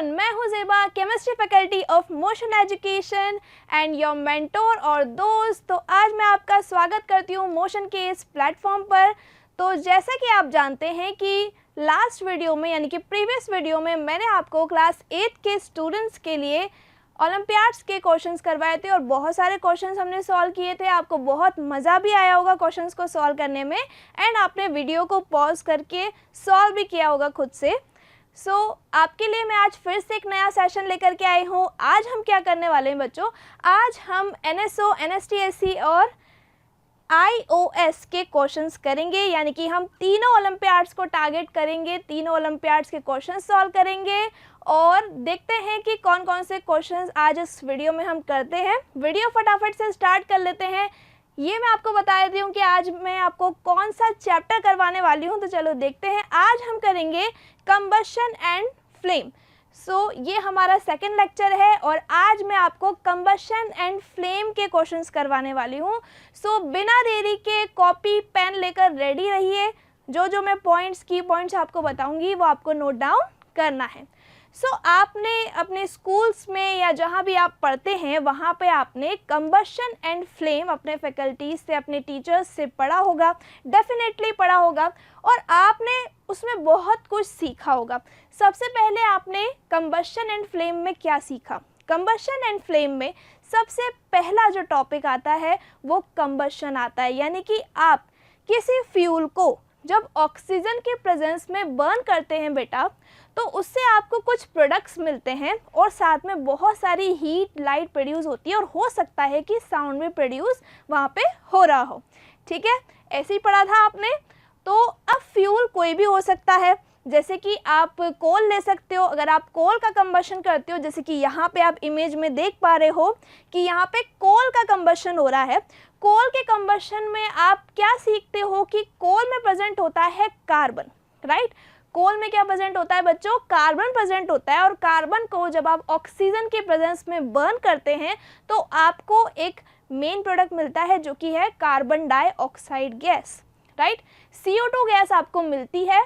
Everyone, मैं हूं Zeba, chemistry faculty of motion education and your mentor और दोस्त। तो आज मैं आपका स्वागत करती हूं मोशन के इस प्लेटफॉर्म पर। तो जैसा कि आप जानते हैं कि लास्ट वीडियो में यानी कि प्रीवियस वीडियो में मैंने आपको क्लास 8 के स्टूडेंट्स के लिए ओलंपियाड्स के क्वेश्चंस करवाए थे और बहुत सारे क्वेश्चंस हमने सॉल्व किए थे। आपको बहुत मज़ा भी आया होगा क्वेश्चंस को सॉल्व करने में एंड आपने वीडियो को पॉज करके सॉल्व भी किया होगा खुद से। आपके लिए मैं आज फिर से एक नया सेशन लेकर के आई हूँ। आज हम क्या करने वाले हैं बच्चों, आज हम NSO, NSTSC और IOS के क्वेश्चंस करेंगे, यानी कि हम तीनों ओलंपियाड्स को टारगेट करेंगे, तीनों ओलंपियाड्स के क्वेश्चंस सॉल्व करेंगे और देखते हैं कि कौन कौन से क्वेश्चंस आज इस वीडियो में हम करते हैं। वीडियो फटाफट से स्टार्ट कर लेते हैं। ये मैं आपको बता देती हूँ कि आज मैं आपको कौन सा चैप्टर करवाने वाली हूँ, तो चलो देखते हैं। आज हम करेंगे कंबशन एंड फ्लेम। ये हमारा सेकंड लेक्चर है और आज मैं आपको कंबशन एंड फ्लेम के क्वेश्चंस करवाने वाली हूँ। बिना देरी के कॉपी पेन लेकर रेडी रहिए। जो मैं की पॉइंट्स आपको बताऊंगी वो आपको नोट डाउन करना है। आपने अपने स्कूल्स में या जहाँ भी आप पढ़ते हैं वहाँ पे आपने कंबशन एंड फ्लेम अपने फैकल्टीज से, अपने टीचर्स से पढ़ा होगा, डेफिनेटली पढ़ा होगा और आपने उसमें बहुत कुछ सीखा होगा। सबसे पहले आपने कंबशन एंड फ्लेम में क्या सीखा? कंबशन एंड फ्लेम में सबसे पहला जो टॉपिक आता है वो कंबशन आता है, यानी कि आप किसी फ्यूल को जब ऑक्सीजन के प्रेजेंस में बर्न करते हैं बेटा, तो उससे आपको कुछ प्रोडक्ट्स मिलते हैं और साथ में बहुत सारी हीट, लाइट प्रोड्यूस होती है और हो सकता है कि साउंड भी प्रोड्यूस वहाँ पे हो रहा हो। ठीक है, ऐसे ही पढ़ा था आपने। तो अब फ्यूल कोई भी हो सकता है, जैसे कि आप कोल ले सकते हो। अगर आप कोल का कंबशन करते हो, जैसे कि यहाँ पे आप इमेज में देख पा रहे हो कि यहाँ पे कोल का कंबशन हो रहा है। कोल के कंबशन में आप क्या सीखते हो कि कोल में प्रेजेंट होता है कार्बन, राइट? कोल में क्या प्रेजेंट होता है बच्चों? कार्बन प्रेजेंट होता है और कार्बन को जब आप ऑक्सीजन के प्रेजेंस में बर्न करते हैं तो आपको एक मेन प्रोडक्ट मिलता है जो कि है carbon dioxide gas, right? CO2 gas आपको मिलती है,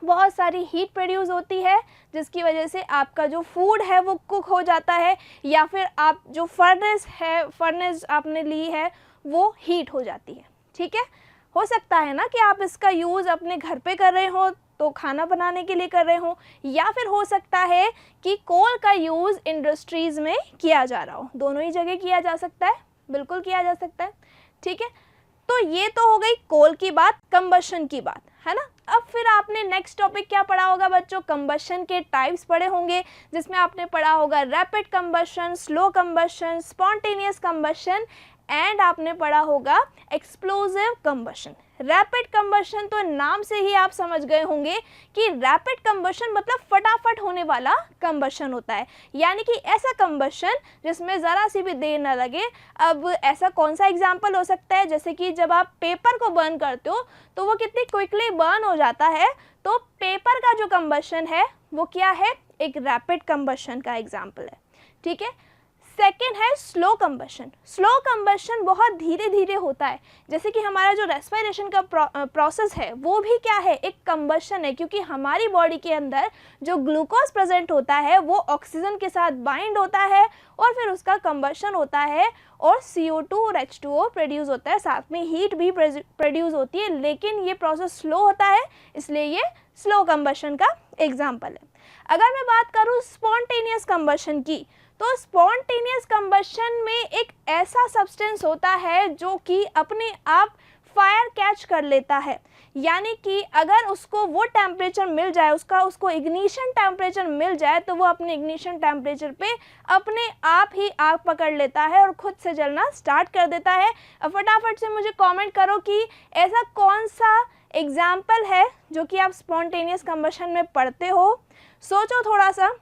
बहुत सारी हीट प्रोड्यूस होती है जिसकी वजह से आपका जो फूड है वो कुक हो जाता है, या फिर आप जो फर्नेस आपने ली है वो हीट हो जाती है। ठीक है, हो सकता है ना कि आप इसका यूज़ अपने घर पे कर रहे हो तो खाना बनाने के लिए कर रहे हो, या फिर हो सकता है कि कोल का यूज़ इंडस्ट्रीज़ में किया जा रहा हो। दोनों ही जगह किया जा सकता है, बिल्कुल किया जा सकता है। ठीक है, तो ये तो हो गई कोल की बात, कंबशन की बात, है ना। अब फिर आपने नेक्स्ट टॉपिक क्या पढ़ा होगा बच्चों? कंबशन के टाइप्स पढ़े होंगे, जिसमें आपने पढ़ा होगा rapid combustion, slow combustion, spontaneous combustion and आपने पढ़ा होगा एक्सप्लोसिव कंबशन। रैपिड कंबशन तो नाम से ही आप समझ गए होंगे कि रैपिड कंबशन मतलब फटाफट होने वाला कंबशन होता है, यानी कि ऐसा कंबशन जिसमें ज़रा सी भी देर ना लगे। अब ऐसा कौन सा एग्जाम्पल हो सकता है? जैसे कि जब आप पेपर को बर्न करते हो तो वो कितनी क्विकली बर्न हो जाता है, तो पेपर का जो कंबशन है वो क्या है? एक रैपिड कंबशन का एग्जाम्पल है। ठीक है, सेकेंड है स्लो कंबशन। स्लो कंबशन बहुत धीरे धीरे होता है, जैसे कि हमारा जो रेस्पिरेशन का प्रोसेस है वो भी क्या है? एक कंबशन है, क्योंकि हमारी बॉडी के अंदर जो ग्लूकोज प्रेजेंट होता है वो ऑक्सीजन के साथ बाइंड होता है और फिर उसका कंबशन होता है और CO2 और H2O प्रोड्यूस होता है, साथ में हीट भी प्रोड्यूस होती है, लेकिन ये प्रोसेस स्लो होता है, इसलिए ये स्लो कंबशन का एग्जाम्पल है। अगर मैं बात करूँ स्पॉन्टेनियस कंबशन की, तो स्पॉन्टेनियस कंबशन में एक ऐसा सब्सटेंस होता है जो कि अपने आप फायर कैच कर लेता है, यानी कि अगर उसको वो टेम्परेचर मिल जाए, उसको इग्निशन टेम्परेचर मिल जाए, तो वो अपने इग्निशन टेम्परेचर पे अपने आप ही आग पकड़ लेता है और खुद से जलना स्टार्ट कर देता है। अब फटाफट से मुझे कमेंट करो कि ऐसा कौन सा एग्जाम्पल है जो कि आप स्पॉन्टेनियस कंबशन में पढ़ते हो। सोचो थोड़ा सा।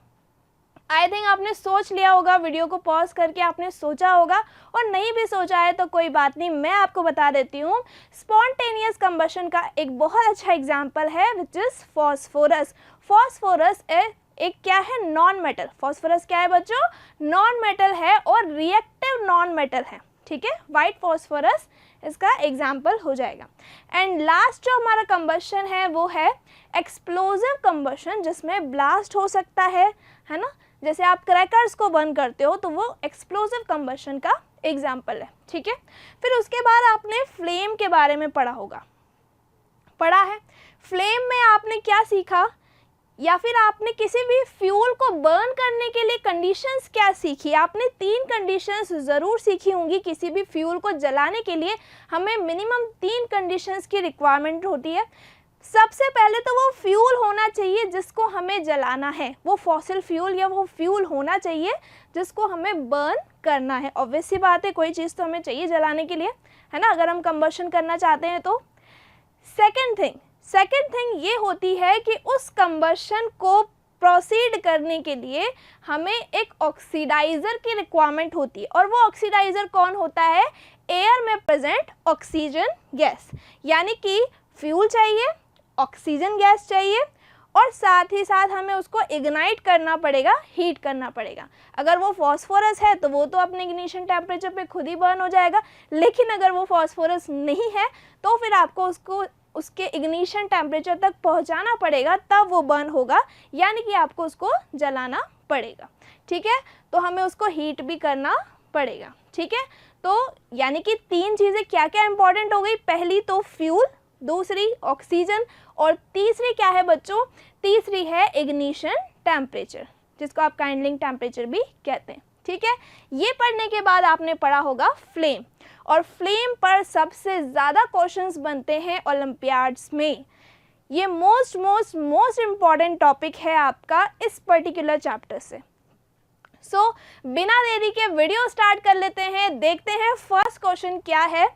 आई थिंक आपने सोच लिया होगा, वीडियो को पॉज करके आपने सोचा होगा, और नहीं भी सोचा है तो कोई बात नहीं, मैं आपको बता देती हूँ। स्पॉन्टेनियस कंबशन का एक बहुत अच्छा एग्जाम्पल है विच इज़ फॉस्फोरस। फॉस्फोरस एक क्या है? Non metal. फॉस्फोरस क्या है बच्चों? नॉन मेटल है और रिएक्टिव नॉन मेटल है। ठीक है, वाइट फॉस्फोरस इसका एग्जाम्पल हो जाएगा। एंड लास्ट जो हमारा कंबशन है वो है एक्सप्लोजिव कंबशन, जिसमें ब्लास्ट हो सकता है ना, जैसे आप क्रैकर्स को बर्न करते हो तो वो एक्सप्लोजिव कंबशन का एग्जाम्पल है। ठीक है, फिर उसके बाद आपने फ्लेम के बारे में पढ़ा है। फ्लेम में आपने क्या सीखा, या फिर आपने किसी भी फ्यूल को बर्न करने के लिए कंडीशंस क्या सीखी। आपने 3 कंडीशंस ज़रूर सीखी होंगी। किसी भी फ्यूल को जलाने के लिए हमें मिनिमम 3 कंडीशंस की रिक्वायरमेंट होती है। सबसे पहले तो वो फ्यूल होना चाहिए जिसको हमें जलाना है, वो फॉसिल फ्यूल या वो फ्यूल होना चाहिए जिसको हमें बर्न करना है। ऑब्वियस सी बात है, कोई चीज़ तो हमें चाहिए जलाने के लिए, है ना, अगर हम कंबशन करना चाहते हैं तो। सेकेंड थिंग ये होती है कि उस कंबशन को प्रोसीड करने के लिए हमें एक ऑक्सीडाइज़र की रिक्वायरमेंट होती है, और वो ऑक्सीडाइज़र कौन होता है, एयर में प्रेजेंट ऑक्सीजन गैस। यानी कि फ्यूल चाहिए, ऑक्सीजन गैस चाहिए, और साथ ही साथ हमें उसको इग्नाइट करना पड़ेगा, हीट करना पड़ेगा। अगर वो फॉस्फोरस है तो वो तो अपने इग्निशन टेम्परेचर पे खुद ही बर्न हो जाएगा, लेकिन अगर वो फॉस्फोरस नहीं है तो फिर आपको उसको उसके इग्निशन टेम्परेचर तक पहुंचाना पड़ेगा, तब वो बर्न होगा, यानी कि आपको उसको जलाना पड़ेगा। ठीक है, तो हमें उसको हीट भी करना पड़ेगा। ठीक है, तो यानी कि 3 चीज़ें क्या क्या इंपॉर्टेंट हो गई, पहली तो फ्यूल, दूसरी ऑक्सीजन, और तीसरी क्या है बच्चों, तीसरी है इग्निशन टेम्परेचर, जिसको आप काइंडलिंग टेम्परेचर भी कहते हैं। ठीक है, ये पढ़ने के बाद आपने पढ़ा होगा फ्लेम, और फ्लेम पर सबसे ज़्यादा क्वेश्चंस बनते हैं ओलंपियाड्स में। ये मोस्ट इम्पॉर्टेंट टॉपिक है आपका इस पर्टिकुलर चैप्टर से। सो बिना देरी के वीडियो स्टार्ट कर लेते हैं, देखते हैं फर्स्ट क्वेश्चन क्या है।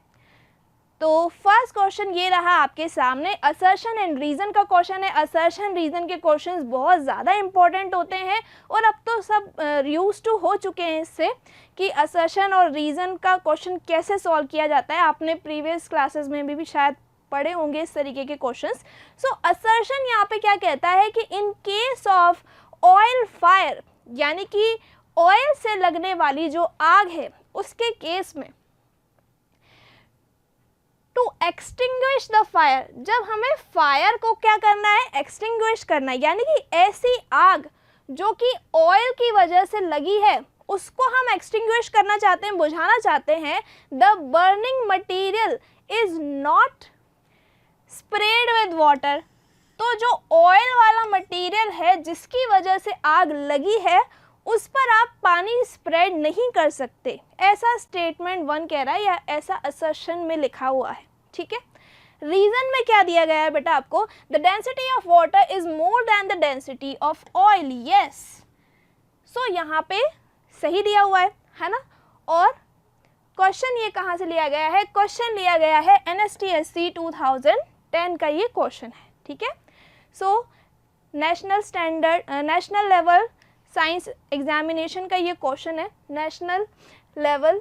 तो फर्स्ट क्वेश्चन ये रहा आपके सामने, असर्शन एंड रीज़न का क्वेश्चन है। असर्शन रीज़न के क्वेश्चंस बहुत ज़्यादा इंपॉर्टेंट होते हैं, और अब तो सब यूज टू हो चुके हैं इससे कि असर्शन और रीज़न का क्वेश्चन कैसे सॉल्व किया जाता है। आपने प्रीवियस क्लासेस में भी शायद पढ़े होंगे इस तरीके के क्वेश्चंस। सो असर्शन यहाँ पे क्या कहता है कि in case of oil fire, यानी कि ऑयल से लगने वाली जो आग है उसके केस में, टू एक्सटिंग्विश द फायर, जब हमें फायर को क्या करना है, एक्सटिंग्विश करना है, यानी कि ऐसी आग जो कि ऑयल की वजह से लगी है उसको हम एक्सटिंग्विश करना चाहते हैं, बुझाना चाहते हैं। The burning material is not spread with water, तो जो ऑयल वाला मटीरियल है जिसकी वजह से आग लगी है उस पर आप पानी स्प्रेड नहीं कर सकते, ऐसा स्टेटमेंट 1 कह रहा है, या ऐसा असर्शन में लिखा हुआ है। ठीक है, रीजन में क्या दिया गया है बेटा आपको, the density of water is more than the density of oil. Yes, so यहाँ पे सही दिया हुआ है ना। और क्वेश्चन ये कहाँ से लिया गया है, क्वेश्चन लिया गया है NSTSC 2010 का ये क्वेश्चन है। ठीक है, so national level science examination का ये क्वेश्चन है, national level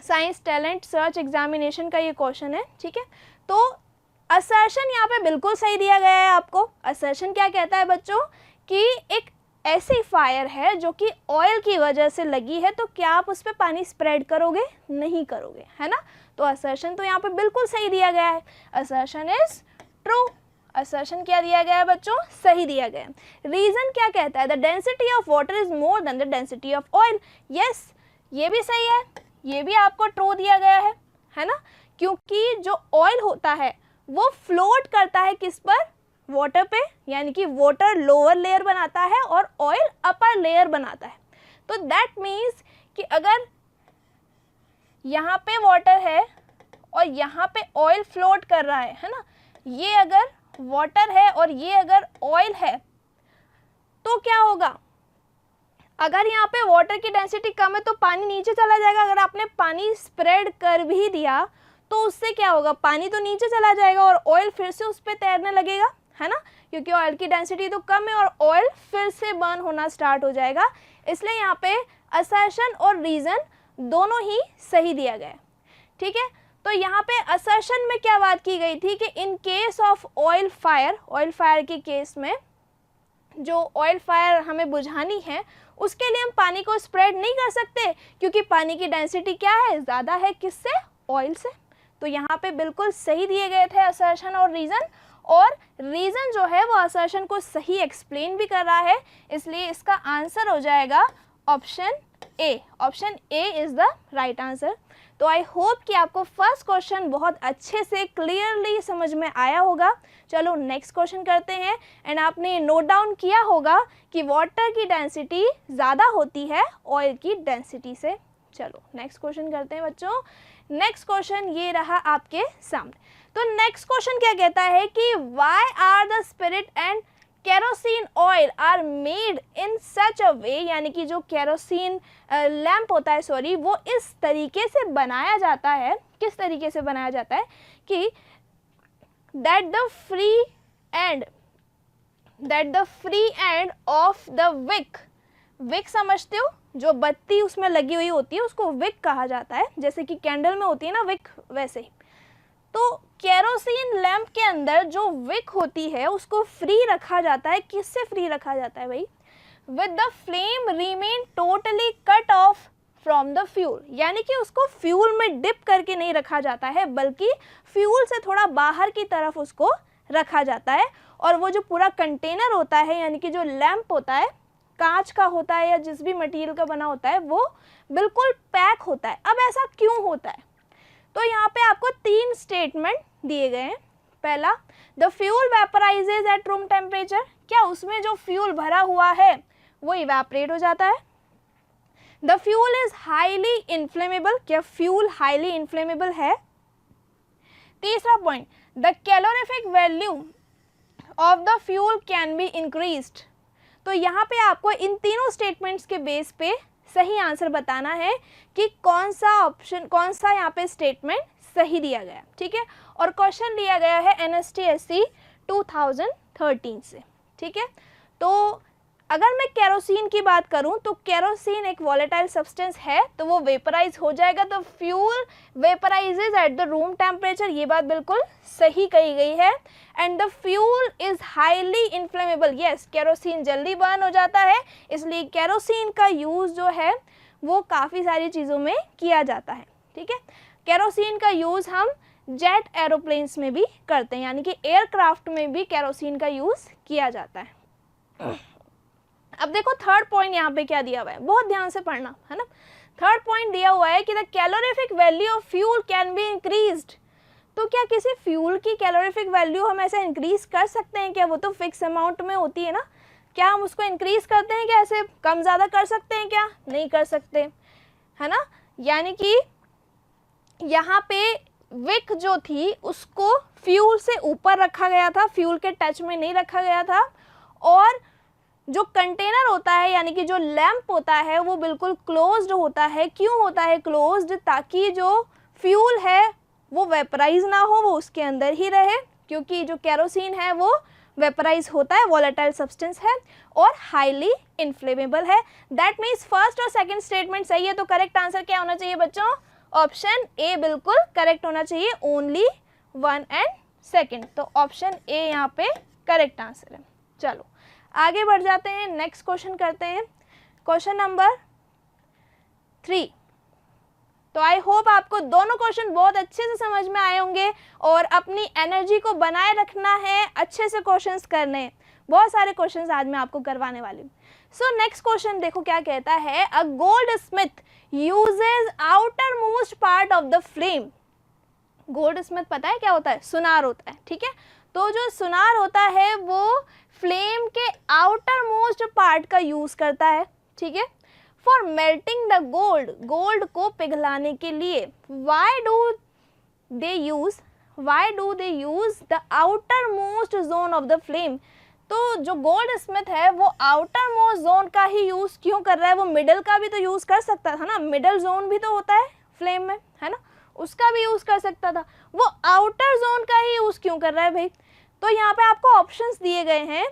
science talent search examination का ये क्वेश्चन है। ठीक है, तो असर्शन यहाँ पे बिल्कुल सही दिया गया है आपको। असर्शन क्या कहता है बच्चों कि एक ऐसी फायर है जो कि ऑयल की वजह से लगी है, तो क्या आप उस पर पानी स्प्रेड करोगे, नहीं करोगे, है ना। तो असर्शन तो यहाँ पे बिल्कुल सही दिया गया है, असर्शन इज ट्रू। असर्शन क्या दिया गया है बच्चों, सही दिया गया है। रीजन क्या कहता है, the density of water is more than the density of oil. Yes, ये भी सही है, ये भी आपको ट्रू दिया गया है ना, क्योंकि जो ऑयल होता है वो फ्लोट करता है किस पर, वाटर पे, यानी कि वाटर लोअर लेयर बनाता है और ऑयल अपर लेयर बनाता है। तो दैट मीन्स कि अगर यहाँ पे वाटर है और यहाँ पे ऑयल फ्लोट कर रहा है ना, ये अगर वाटर है और ये अगर ऑयल है तो क्या होगा, अगर यहाँ पे वाटर की डेंसिटी कम है तो पानी नीचे चला जाएगा। अगर आपने पानी स्प्रेड कर भी दिया तो उससे क्या होगा, पानी तो नीचे चला जाएगा और ऑयल फिर से उस पर तैरने लगेगा, है ना, क्योंकि ऑयल की डेंसिटी तो कम है और ऑयल फिर से बर्न होना स्टार्ट हो जाएगा। इसलिए यहाँ पे असर्शन और रीज़न दोनों ही सही दिया गया है। ठीक है, तो यहाँ पे असर्शन में क्या बात की गई थी कि in case of oil fire के केस में जो ऑयल फायर हमें बुझानी है उसके लिए हम पानी को स्प्रेड नहीं कर सकते, क्योंकि पानी की डेंसिटी क्या है, ज़्यादा है किससे, ऑयल से। तो यहाँ पे बिल्कुल सही दिए गए थे असर्शन और रीज़न, और रीज़न जो है वो असर्शन को सही एक्सप्लेन भी कर रहा है, इसलिए इसका आंसर हो जाएगा option A. Option A is the right answer. तो आई होप कि आपको फर्स्ट क्वेश्चन बहुत अच्छे से क्लियरली समझ में आया होगा। चलो नेक्स्ट क्वेश्चन करते हैं। एंड आपने नोट डाउन किया होगा कि वाटर की डेंसिटी ज़्यादा होती है ऑयल की डेंसिटी से। चलो नेक्स्ट क्वेश्चन करते हैं बच्चों। नेक्स्ट क्वेश्चन ये रहा आपके सामने। तो नेक्स्ट क्वेश्चन क्या कहता है कि why are the spirit and kerosene oil are made in such a way, यानी कि जो केरोसिन लैम्प होता है, सॉरी, वो इस तरीके से बनाया जाता है, किस तरीके से बनाया जाता है कि that the free end of the wick समझते हो, जो बत्ती उसमें लगी हुई होती है उसको विक कहा जाता है, जैसे कि कैंडल में होती है ना विक, वैसे ही। तो केरोसिन लैंप के अंदर जो विक होती है उसको फ्री रखा जाता है। किससे फ्री रखा जाता है भाई? With the flame remain totally cut off from the fuel, यानी कि उसको फ्यूल में डिप करके नहीं रखा जाता है, बल्कि फ्यूल से थोड़ा बाहर की तरफ उसको रखा जाता है। और वो जो पूरा कंटेनर होता है, यानी कि जो लैंप होता है, कांच का होता है या जिस भी मटेरियल का बना होता है, वो बिल्कुल पैक होता है। अब ऐसा क्यों होता है? तो यहाँ पे आपको 3 स्टेटमेंट दिए गए हैं। पहला, the fuel vaporises at room temperature, क्या उसमें जो फ्यूल भरा हुआ है वो इवेपोरेट हो जाता है। The fuel is highly inflammable, क्या फ्यूल हाईली इन्फ्लेमेबल है। तीसरा point, the calorific value of the fuel can be increased. तो यहाँ पे आपको इन तीनों स्टेटमेंट्स के बेस पे सही आंसर बताना है कि कौन सा यहाँ पे स्टेटमेंट सही दिया गया, ठीक है। और क्वेश्चन लिया गया है NSTSC 2013 से, ठीक है। तो अगर मैं केरोसिन की बात करूं तो केरोसिन एक वॉलेटाइल सब्सटेंस है, तो वो वेपराइज हो जाएगा। तो fuel vaporises at the room temperature, ये बात बिल्कुल सही कही गई है। And the fuel is highly inflammable, yes, kerosene जल्दी बर्न हो जाता है, इसलिए केरोसिन का यूज़ जो है वो काफ़ी सारी चीज़ों में किया जाता है, ठीक है। केरोसिन का यूज़ हम जेट एरोप्लेन्स में भी करते हैं, यानी कि एयरक्राफ्ट में भी केरोसिन का यूज़ किया जाता है। अब देखो थर्ड पॉइंट यहाँ पे क्या दिया हुआ है, बहुत ध्यान से पढ़ना है ना। थर्ड पॉइंट दिया हुआ है कि the calorific value of fuel can be increased. तो क्या किसी फ्यूल की कैलोरीफिक वैल्यू हम ऐसे इंक्रीज कर सकते हैं क्या? वो तो फिक्स अमाउंट में होती है ना, क्या हम उसको इंक्रीज करते हैं क्या? ऐसे कम ज़्यादा कर सकते हैं क्या? नहीं कर सकते, है ना। यानी कि यहाँ पे विक जो थी उसको फ्यूल से ऊपर रखा गया था, फ्यूल के टच में नहीं रखा गया था। और जो कंटेनर होता है, यानी कि जो लैंप होता है, वो बिल्कुल क्लोज्ड होता है। क्यों होता है क्लोज्ड? ताकि जो फ्यूल है वो वेपराइज ना हो, वो उसके अंदर ही रहे, क्योंकि जो केरोसिन है वो वेपराइज होता है, वॉलेटाइल सब्सटेंस है और हाईली इन्फ्लेमेबल है। दैट मीन्स फर्स्ट और सेकंड स्टेटमेंट सही है। तो करेक्ट आंसर क्या होना चाहिए बच्चों? ऑप्शन ए बिल्कुल करेक्ट होना चाहिए, ओनली 1 एंड 2। तो ऑप्शन ए यहाँ पे करेक्ट आंसर है। चलो आगे बढ़ जाते हैं, नेक्स्ट क्वेश्चन करते हैं, क्वेश्चन नंबर 3। तो आई होप आपको दोनों क्वेश्चन बहुत अच्छे से समझ में आए होंगे और अपनी एनर्जी को बनाए रखना है, अच्छे से क्वेश्चंस करने हैं। बहुत सारे क्वेश्चंस आज मैं आपको करवाने वाली हूँ। सो नेक्स्ट क्वेश्चन देखो क्या कहता है, a goldsmith uses outermost part of the flame. Goldsmith पता है क्या होता है? सुनार होता है, ठीक है। तो जो सुनार होता है वो फ्लेम के आउटर मोस्ट पार्ट का यूज करता है, ठीक है, for melting the gold, gold को पिघलाने के लिए। Why do they use the outer most zone of the flame. तो जो गोल्ड स्मिथ है वो आउटर मोस्ट जोन का ही यूज क्यों कर रहा है? वो मिडल का भी तो यूज कर सकता था ना, मिडल जोन भी तो होता है फ्लेम में, है ना, उसका भी यूज कर सकता था। वो आउटर जोन का ही यूज क्यों कर रहा है भाई? तो यहाँ पे आपको ऑप्शंस दिए गए हैं।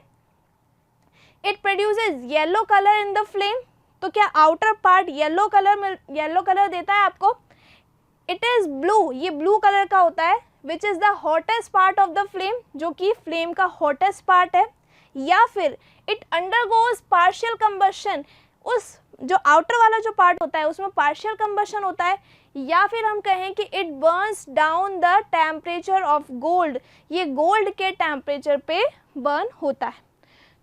It produces yellow colour in the flame, तो क्या आउटर पार्ट येलो कलर देता है आपको? इट इज ब्लू, ये ब्लू कलर का होता है, which is the hottest part of the flame, जो कि फ्लेम का हॉटेस्ट पार्ट है। या फिर इट अंडरगोज पार्शियल कंबशन, उस जो आउटर वाला जो पार्ट होता है उसमें पार्शियल कंबशन होता है। या फिर हम कहें कि it Burns down the temperature of gold, ये गोल्ड के टेम्परेचर पे बर्न होता है।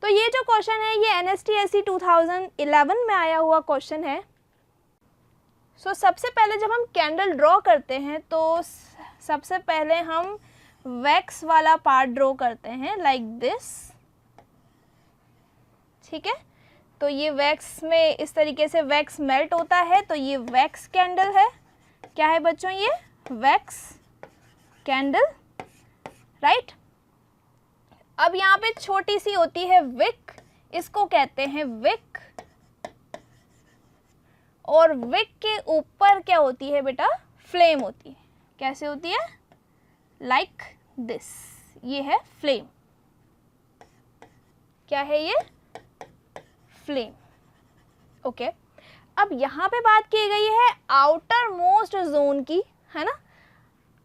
तो ये जो क्वेश्चन है ये NSTSC 2011 में आया हुआ क्वेश्चन है। सो सबसे पहले जब हम कैंडल ड्रॉ करते हैं तो सबसे पहले हम वैक्स वाला पार्ट ड्रॉ करते हैं लाइक दिस, ठीक है। तो ये वैक्स में इस तरीके से वैक्स मेल्ट होता है, तो ये वैक्स कैंडल है। क्या है बच्चों? ये वैक्स कैंडल, राइट। अब यहाँ पे छोटी सी होती है विक, इसको कहते हैं विक, और विक के ऊपर क्या होती है बेटा? फ्लेम होती है। कैसे होती है? लाइक दिस, ये है फ्लेम। क्या है ये? Flame, okay. अब यहाँ पे बात की गई है आउटर मोस्ट जोन की, है ना।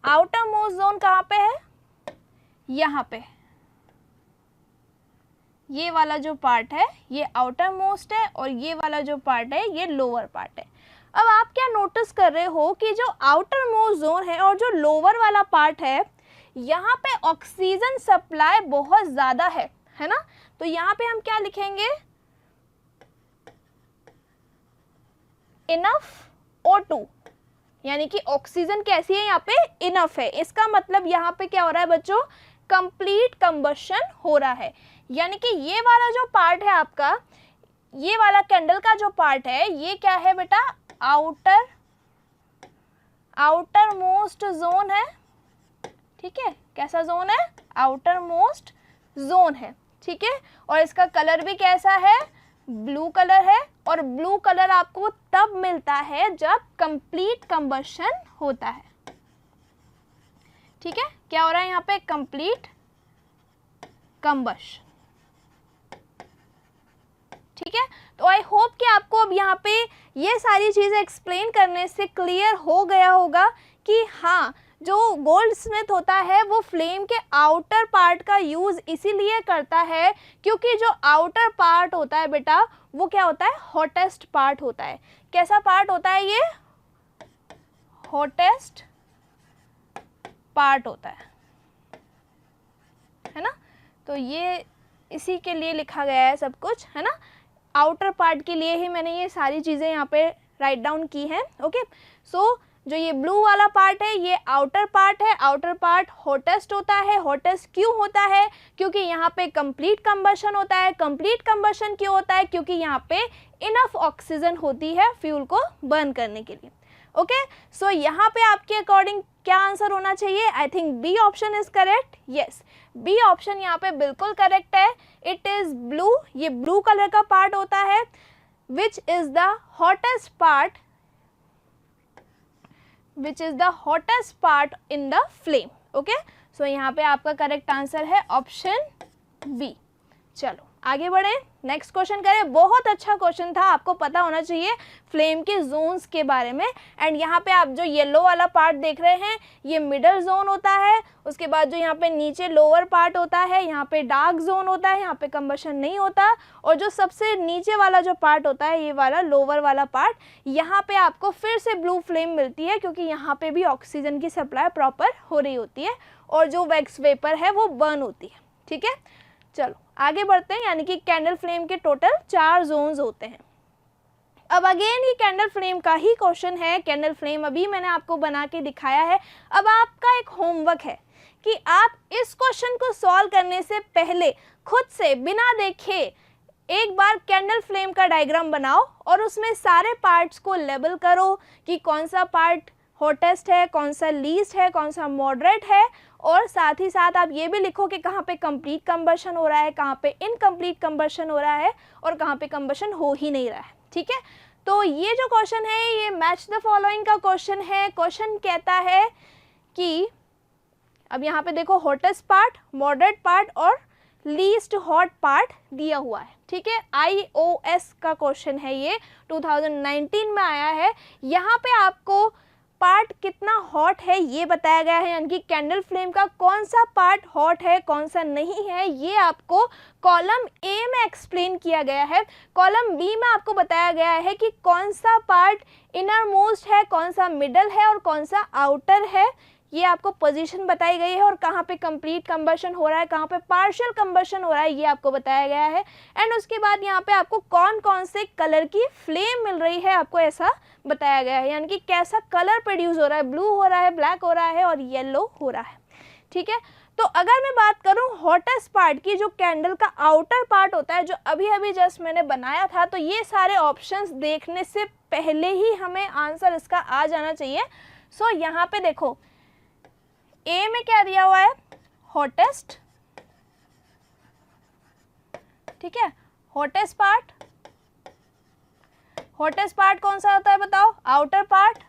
आउटर मोस्ट जोन कहाँ पे है? यहाँ पे। ये वाला जो पार्ट है ये आउटर मोस्ट है और ये वाला जो पार्ट है ये लोअर पार्ट है। अब आप क्या नोटिस कर रहे हो कि जो आउटर मोस्ट जोन है और जो लोअर वाला पार्ट है, यहाँ पे ऑक्सीजन सप्लाई बहुत ज़्यादा है ना। तो यहाँ पे हम क्या लिखेंगे? इनफ O2, यानी कि ऑक्सीजन कैसी है यहाँ पे? इनफ है। इसका मतलब यहाँ पे क्या हो रहा है बच्चों? कंप्लीट कंबशन हो रहा है। यानी कि ये वाला जो पार्ट है आपका, ये वाला कैंडल का जो पार्ट है ये क्या है बेटा? आउटर मोस्ट जोन है, ठीक है। कैसा जोन है? आउटर मोस्ट जोन है, ठीक है। और इसका कलर भी कैसा है? ब्लू कलर है। और ब्लू कलर आपको तब मिलता है जब कंप्लीट कंबशन होता है, ठीक है। क्या हो रहा है यहाँ पे? कंप्लीट कंबशन, ठीक है। तो आई होप कि आपको अब यहाँ पे ये सारी चीज़ें एक्सप्लेन करने से क्लियर हो गया होगा कि हाँ, जो गोल्ड स्मिथ होता है वो फ्लेम के आउटर पार्ट का यूज़ इसीलिए करता है क्योंकि जो आउटर पार्ट होता है बेटा वो क्या होता है? हॉटेस्ट पार्ट होता है। कैसा पार्ट होता है ये? हॉटेस्ट पार्ट होता है ना। तो ये इसी के लिए लिखा गया है सब कुछ, है ना। आउटर पार्ट के लिए ही मैंने ये सारी चीज़ें यहाँ पे राइट डाउन की हैं, ओके। सो जो ये ब्लू वाला पार्ट है ये आउटर पार्ट है। आउटर पार्ट हॉटेस्ट होता है। हॉटेस्ट क्यों होता है? क्योंकि यहाँ पे कंप्लीट कंबशन होता है। कंप्लीट कंबशन क्यों होता है? क्योंकि यहाँ पे इनफ ऑक्सीजन होती है फ्यूल को बर्न करने के लिए, ओके। सो यहाँ पे आपके अकॉर्डिंग क्या आंसर होना चाहिए? I think B option is correct. Yes, B option यहाँ पे बिल्कुल करेक्ट है। इट इज़ ब्लू, ये ब्लू कलर का पार्ट होता है which is the hottest part, which is the hottest part in the flame, okay। so यहाँ पे आपका करेक्ट आंसर है ऑप्शन बी। चलो आगे बढ़े, नेक्स्ट क्वेश्चन करें। बहुत अच्छा क्वेश्चन था, आपको पता होना चाहिए फ्लेम के जोन्स के बारे में। एंड यहाँ पे आप जो येलो वाला पार्ट देख रहे हैं ये मिडल जोन होता है। उसके बाद जो यहाँ पे नीचे लोअर पार्ट होता है यहाँ पे डार्क जोन होता है, यहाँ पे कंबशन नहीं होता। और जो सबसे नीचे वाला जो पार्ट होता है ये वाला लोअर वाला पार्ट, यहाँ पे आपको फिर से ब्लू फ्लेम मिलती है क्योंकि यहाँ पे भी ऑक्सीजन की सप्लाई प्रॉपर हो रही होती है और जो वैक्स वेपर है वो बर्न होती है, ठीक है। चलो आगे बढ़ते हैं। यानी कि कैंडल फ्लेम के टोटल 4 जोन्स होते हैं। अब अगेन ये कैंडल फ्लेम का ही क्वेश्चन है। कैंडल फ्लेम अभी मैंने आपको बना के दिखाया है। अब आपका एक होमवर्क है कि आप इस क्वेश्चन को सॉल्व करने से पहले खुद से बिना देखे एक बार कैंडल फ्लेम का डायग्राम बनाओ और उसमें सारे पार्ट्स को लेबल करो कि कौन सा पार्ट हॉटेस्ट है, कौन सा लीस्ट है, कौन सा मॉडरेट है। और साथ ही साथ आप ये भी लिखो कि कहाँ पे कंप्लीट कंबशन हो रहा है, कहाँ पे इनकम्प्लीट कंबशन हो रहा है और कहाँ पे कंबशन हो ही नहीं रहा है, ठीक है। तो ये जो क्वेश्चन है ये मैच द फॉलोइंग का क्वेश्चन है। क्वेश्चन कहता है कि अब यहाँ पे देखो हॉटेस्ट पार्ट, मॉडरेट पार्ट और लीस्ट हॉट पार्ट दिया हुआ है, ठीक है। IOS का क्वेश्चन है ये, 2019 में आया है। यहाँ पे आपको पार्ट कितना हॉट है ये बताया गया है, यानी कि कैंडल फ्लेम का कौन सा पार्ट हॉट है कौन सा नहीं है ये आपको कॉलम ए में एक्सप्लेन किया गया है। कॉलम बी में आपको बताया गया है कि कौन सा पार्ट इनर मोस्ट है, कौन सा मिडल है और कौन सा आउटर है। ये आपको पोजीशन बताई गई है और कहाँ पे कंप्लीट कंबशन हो रहा है, कहाँ पे पार्शियल कंबशन हो रहा है, ये आपको बताया गया है। एंड उसके बाद यहाँ पे आपको कौन कौन से कलर की फ्लेम मिल रही है आपको ऐसा बताया गया है, यानी कि कैसा कलर प्रोड्यूस हो रहा है, ब्लू हो रहा है, ब्लैक हो रहा है और येलो हो रहा है। ठीक है, तो अगर मैं बात करूं हॉटेस्ट पार्ट की, जो कैंडल का आउटर पार्ट होता है, जो अभी अभी जस्ट मैंने बनाया था, तो ये सारे ऑप्शंस देखने से पहले ही हमें आंसर इसका आ जाना चाहिए। सो यहाँ पे देखो ए में क्या दिया हुआ है, हॉटेस्ट। ठीक है, हॉटेस्ट पार्ट, हॉटेस्ट पार्ट कौन सा होता है बताओ, आउटर पार्ट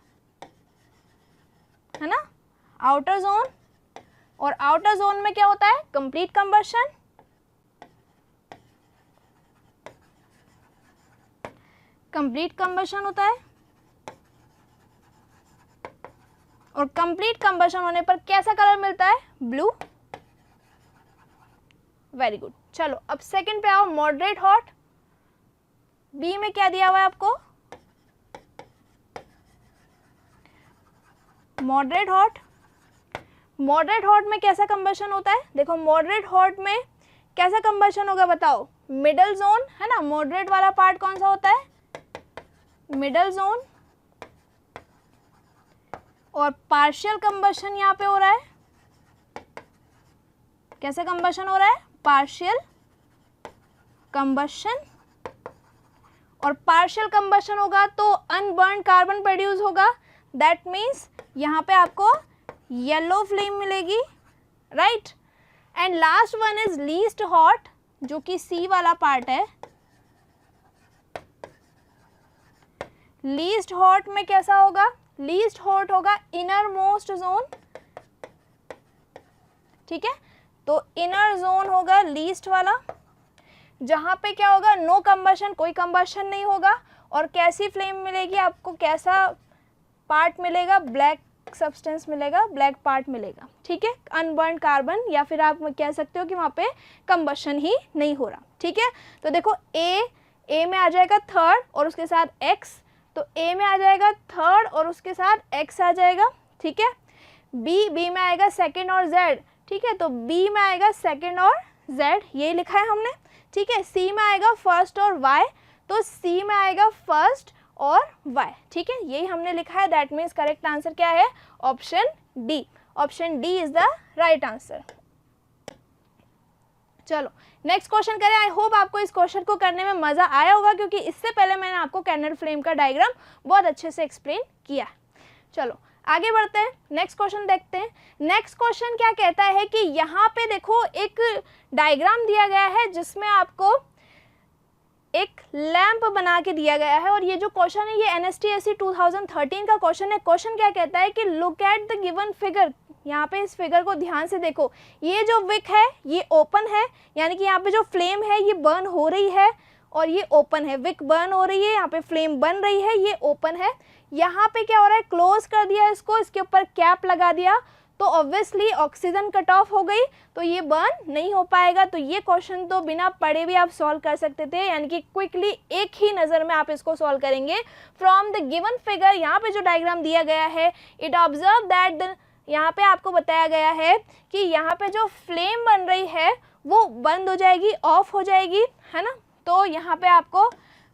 है ना, आउटर जोन। और आउटर जोन में क्या होता है, कंप्लीट कंबशन। कंप्लीट कंबशन होता है और कंप्लीट कंबशन होने पर कैसा कलर मिलता है, ब्लू। Very good. चलो अब सेकंड पे आओ, मॉडरेट हॉट। बी में क्या दिया हुआ है आपको, मॉडरेट हॉट। मॉडरेट हॉट में कैसा कंबशन होता है, देखो मॉडरेट हॉट में कैसा कंबशन होगा बताओ, मिडल जोन है ना, मॉडरेट वाला पार्ट कौन सा होता है, मिडल जोन। और पार्शियल कंबशन यहाँ पे हो रहा है, कैसे कंबशन हो रहा है, पार्शियल कंबशन। और पार्शियल कंबशन होगा तो अनबर्न कार्बन प्रोड्यूस होगा, दैट मीन्स यहाँ पे आपको येलो फ्लेम मिलेगी, right. And last one is least hot, जो कि सी वाला पार्ट है। लीस्ट हॉट में कैसा होगा, लीस्ट हॉट होगा इनर मोस्ट जोन। ठीक है, तो इनर जोन होगा लीस्ट वाला, जहां पे क्या होगा, नो कंबशन, कोई कंबशन नहीं होगा। और कैसी फ्लेम मिलेगी आपको, कैसा पार्ट मिलेगा, ब्लैक सब्सटेंस मिलेगा, ब्लैक पार्ट मिलेगा। ठीक है, अनबर्न कार्बन, या फिर आप कह सकते हो कि वहां पे कंबशन ही नहीं हो रहा। ठीक है, तो देखो ए में आ जाएगा थर्ड और उसके साथ एक्स, तो ए में आ जाएगा थर्ड और उसके साथ एक्स आ जाएगा। ठीक है, बी में आएगा सेकंड और जेड। ठीक है, तो बी में आएगा सेकंड और जेड, ये लिखा है हमने। ठीक है, सी में आएगा फर्स्ट और वाई, तो सी में आएगा फर्स्ट और वाई। ठीक है, यही हमने लिखा है, दैट मीन्स करेक्ट आंसर क्या है, option D. Option D is the right answer. चलो नेक्स्ट क्वेश्चन करें। आई होप आपको इस क्वेश्चन को करने में मजा आया होगा, क्योंकि इससे पहले मैंने आपको कैंडल फ्लेम का डायग्राम बहुत अच्छे से एक्सप्लेन किया है। चलो आगे बढ़ते हैं, नेक्स्ट क्वेश्चन देखते हैं। नेक्स्ट क्वेश्चन क्या कहता है कि यहाँ पे देखो एक डायग्राम दिया गया है जिसमें आपको एक लैंप बना के दिया गया है। और ये जो क्वेश्चन है ये NSTSC 2013 का क्वेश्चन है। क्वेश्चन क्या कहता है कि look at the given figure, यहाँ पे इस फिगर को ध्यान से देखो। ये जो विक है ये ओपन है, यानी कि यहाँ पे जो फ्लेम है ये बर्न हो रही है और ये ओपन है। विक बर्न हो रही है, यहाँ पे फ्लेम बन रही है, ये ओपन है। यहाँ पे क्या हो रहा है, क्लोज कर दिया इसको, इसके ऊपर कैप लगा दिया, तो ऑब्वियसली ऑक्सीजन कट ऑफ हो गई, तो ये बर्न नहीं हो पाएगा। तो ये क्वेश्चन तो बिना पढ़े भी आप सॉल्व कर सकते थे, यानी कि क्विकली एक ही नज़र में आप इसको सॉल्व करेंगे। फ्रॉम द गिवन फिगर, यहाँ पे जो डायग्राम दिया गया है, इट ऑब्जर्व दैट द, यहाँ पे आपको बताया गया है कि यहाँ पे जो फ्लेम बन रही है वो बंद हो जाएगी, ऑफ हो जाएगी, है ना। तो यहाँ पे आपको